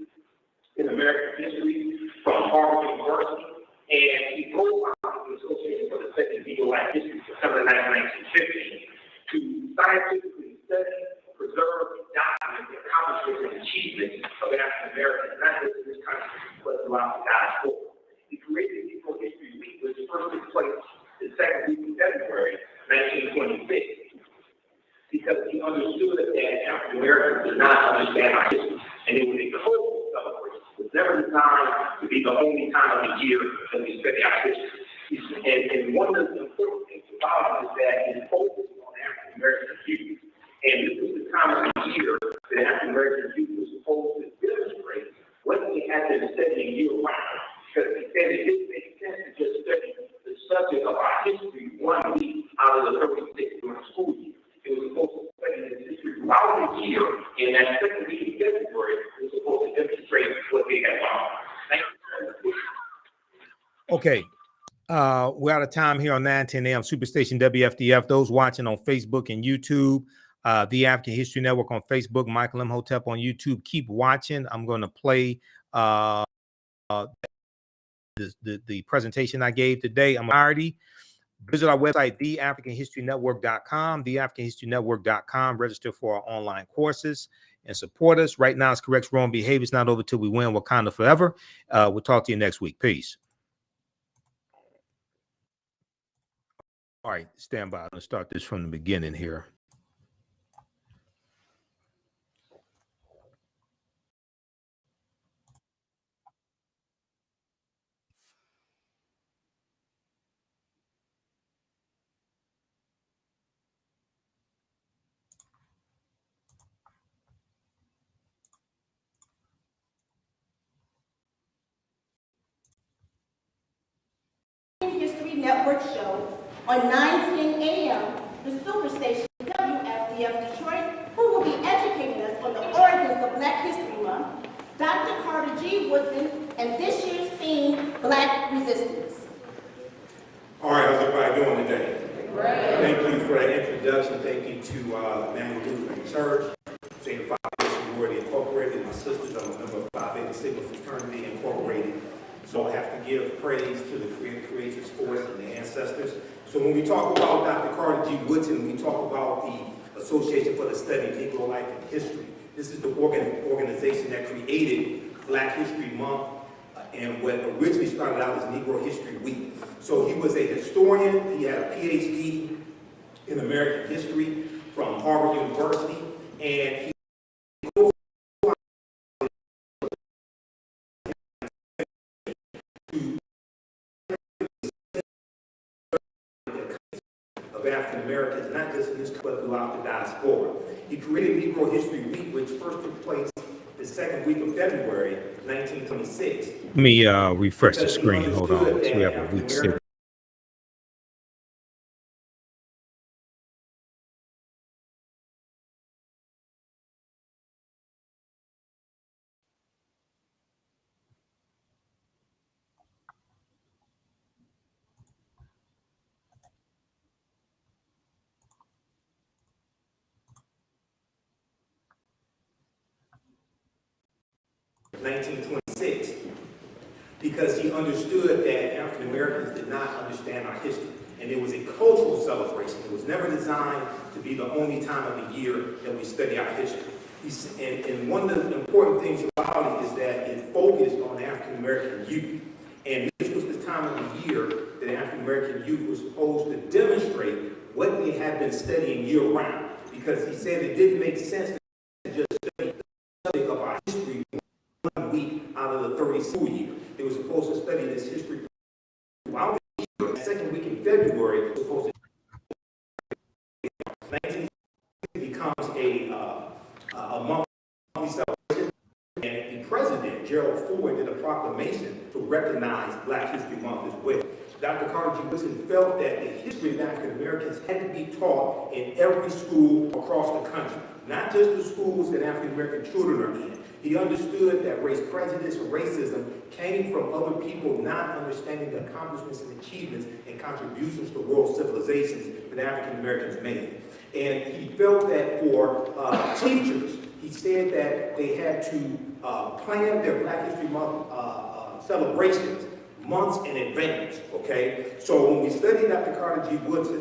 in American history from Harvard University, and he co-founded the Association for the Study of Negro Life History September 1950 to scientifically study, preserve, and document the accomplishments and achievements of African Americans, not just in this country, but throughout the diaspora. He created Negro History Week, which first took place the second week of February 1926, because he understood that African Americans did not understand our history. and it was a cultural celebration. It was never designed to be the only time of the year that we study our history. And one of the important things about it is that it focused on African American youth. And this was the time of the year that African American youth was supposed to demonstrate what they had been studying year round. Because he said it didn't make sense to just study the subject of our history 1 week out of the 36 during school year. It was supposed to study this history throughout the year, and that second week in February was supposed to demonstrate what they had learned. Thank you. Okay. We're out of time here on 910 AM Superstation WFDF. Those watching on Facebook and YouTube, the African History Network on Facebook, Michael Imhotep on YouTube. Keep watching. I'm going to play the presentation I gave today. I'm already visit our website, TheAfricanHistoryNetwork.com, TheAfricanHistoryNetwork.com. Register for our online courses and support us. Right now, it's correct wrong behavior. It's not over till we win. Wakanda forever. We'll talk to you next week. Peace. All right, stand by. Let's start this from the beginning here. History Network show on 910 AM, the Superstation WFDF Detroit, who will be educating us on the origins of Black History Month, Dr. Carter G. Woodson, and this year's theme, Black Resistance. All right, how's everybody doing today? Great. Thank you for that introduction. Thank you to the Man Lutheran Church, St. Father's Sorority Incorporated, my sisters. I'm a member of Phi Beta Sigma Fraternity Incorporated. So I have to give praise to the Creator's Force and the ancestors. So when we talk about Dr. Carter G. Woodson, we talk about the Association for the Study of Negro Life and History. This is the organization that created Black History Month and what originally started out as Negro History Week. So he was a historian. He had a PhD in American history from Harvard University, and he of African Americans, not just in this country, but throughout the diaspora. He created Negro History Week, which first took place the second week of February, 1926. Let me refresh the screen. Hold on. So we have a week still. Because he understood that African Americans did not understand our history, and it was a cultural celebration. It was never designed to be the only time of the year that we study our history. And one of the important things about it is that it focused on African American youth, and this was the time of the year that African American youth was supposed to demonstrate what they had been studying year round, because he said it didn't make sense to just study the subject of our history 1 week out of the 30 school year. They were supposed to study this history throughout the year. The second week in February, it was supposed to 19 becomes a monthly celebration, and the president, Gerald Ford, did a proclamation to recognize Black History Month as well. Dr. Carter G. Woodson felt that the history of African Americans had to be taught in every school across the country, not just the schools that African American children are in. He understood that race prejudice or racism came from other people not understanding the accomplishments and achievements and contributions to world civilizations that African Americans made. And he felt that for teachers, he said that they had to plan their Black History Month celebrations months in advance, okay? So when we study Dr. Carter G. Woodson,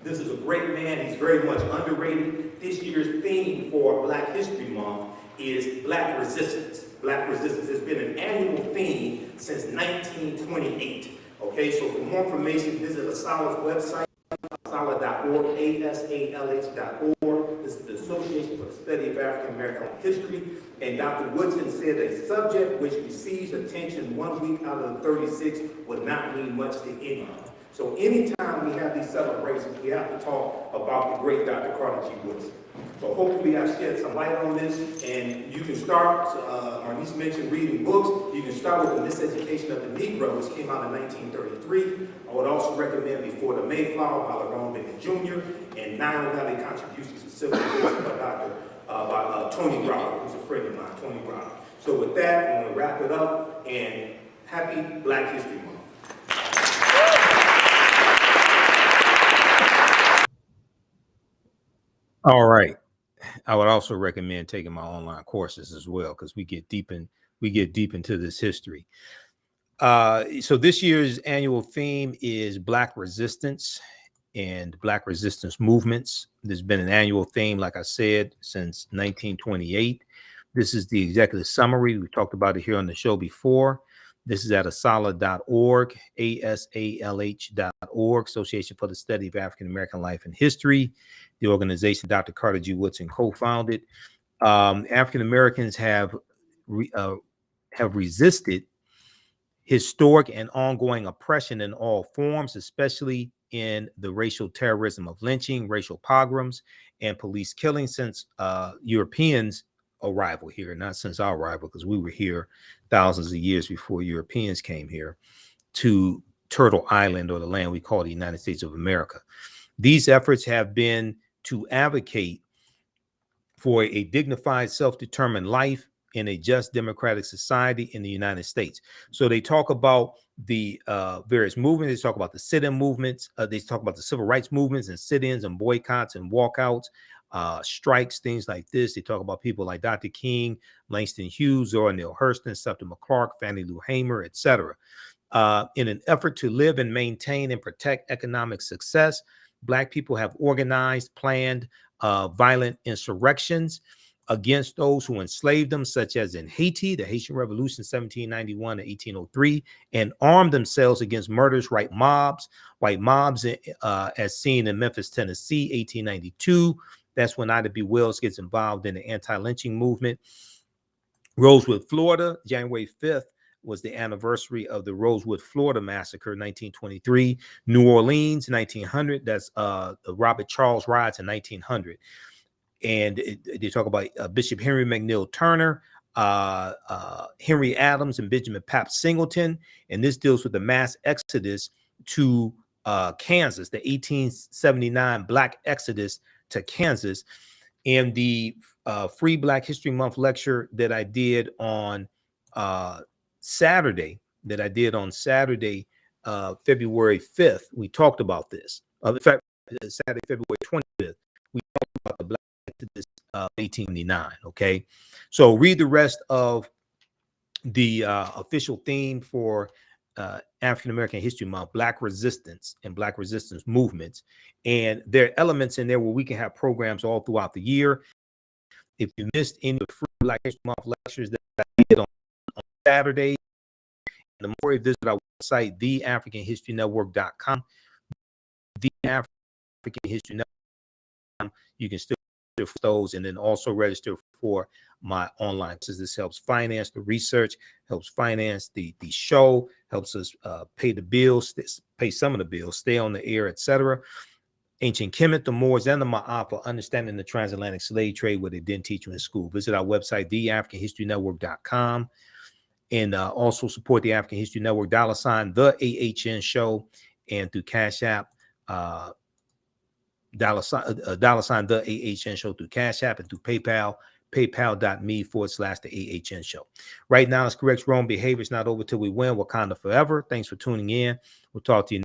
this is a great man. He's very much underrated. This year's theme for Black History Month is Black Resistance. Black Resistance has been an annual theme since 1928. Okay, so for more information, visit ASALH's website, asalh.org, asalh.org. This is the Association for the Study of African American History. And Dr. Woodson said a subject which receives attention 1 week out of the 36 would not mean much to anyone. So anytime we have these celebrations, we have to talk about the great Dr. Carter G. Woodson. So hopefully I've shed some light on this, and you can start, Marnice mentioned reading books. You can start with The Miseducation of the Negro, which came out in 1933. I would also recommend Before the Mayflower by Lerone Bennett Jr. and Nile Valley Contributions to Civilization by Tony Browder, who's a friend of mine, Tony Browder. So with that, I'm going to wrap it up, and happy Black History Month. All right. I would also recommend taking my online courses as well, because we get deep into this history. So this year's annual theme is Black Resistance and Black Resistance movements. There's been an annual theme, like I said, since 1928. This is the executive summary. We talked about it here on the show before. This is at asalh.org, asalh.org, Association for the Study of African American Life and History, the organization Dr. Carter G. Woodson co-founded. African Americans have resisted historic and ongoing oppression in all forms, especially in the racial terrorism of lynching, racial pogroms, and police killing since Europeans' arrival here, not since our arrival, because we were here thousands of years before Europeans came here to Turtle Island, or the land we call the United States of America. These efforts have been to advocate for a dignified, self-determined life in a just democratic society in the United States. So they talk about the various movements. They talk about the sit-in movements. They talk about the civil rights movements and sit-ins and boycotts and walkouts, strikes, things like this. They talk about people like Dr. King, Langston Hughes, Zora Neale Hurston, Septima Clark, Fannie Lou Hamer, etc. In an effort to live and maintain and protect economic success, Black people have organized, planned violent insurrections against those who enslaved them, such as in Haiti, the Haitian Revolution, 1791 to 1803, and armed themselves against murderous white mobs, as seen in Memphis, Tennessee, 1892. That's when Ida B. Wells gets involved in the anti-lynching movement. Rosewood, Florida, January 5th was the anniversary of the Rosewood, Florida massacre, 1923. New Orleans, 1900. That's Robert Charles riots in 1900. And they talk about Bishop Henry McNeil Turner, Henry Adams, and Benjamin Pap Singleton. And this deals with the mass exodus to Kansas, the 1879 Black exodus to Kansas. And the Free Black History Month lecture that I did on Saturday, February 5th, we talked about this. Saturday, February 25th, we talked about the Black Exodus 1889. Okay, so read the rest of the official theme for African American History Month, Black Resistance and Black Resistance movements. And there are elements in there where we can have programs all throughout the year. If you missed any of the Free Black History Month lectures that I did on Saturday, the more you visit our website, TheAfricanHistoryNetwork.com, TheAfricanHistoryNetwork.com, you can still for those, and then also register for my online. So this helps finance the research, helps finance the show, helps us pay the bills, pay some of the bills, stay on the air, etc. Ancient Kemet, the Moors, and the Ma'afa, understanding the transatlantic slave trade, what they didn't teach you in school. Visit our website, TheAfricanHistoryNetwork.com, and also support the African History Network, $ the AHN Show, and through Cash App, $ the AHN Show through Cash App, and through PayPal, paypal.me/the AHN Show. Right now, it's correct wrong behavior. It's not over till we win. Wakanda forever. Thanks for tuning in. We'll talk to you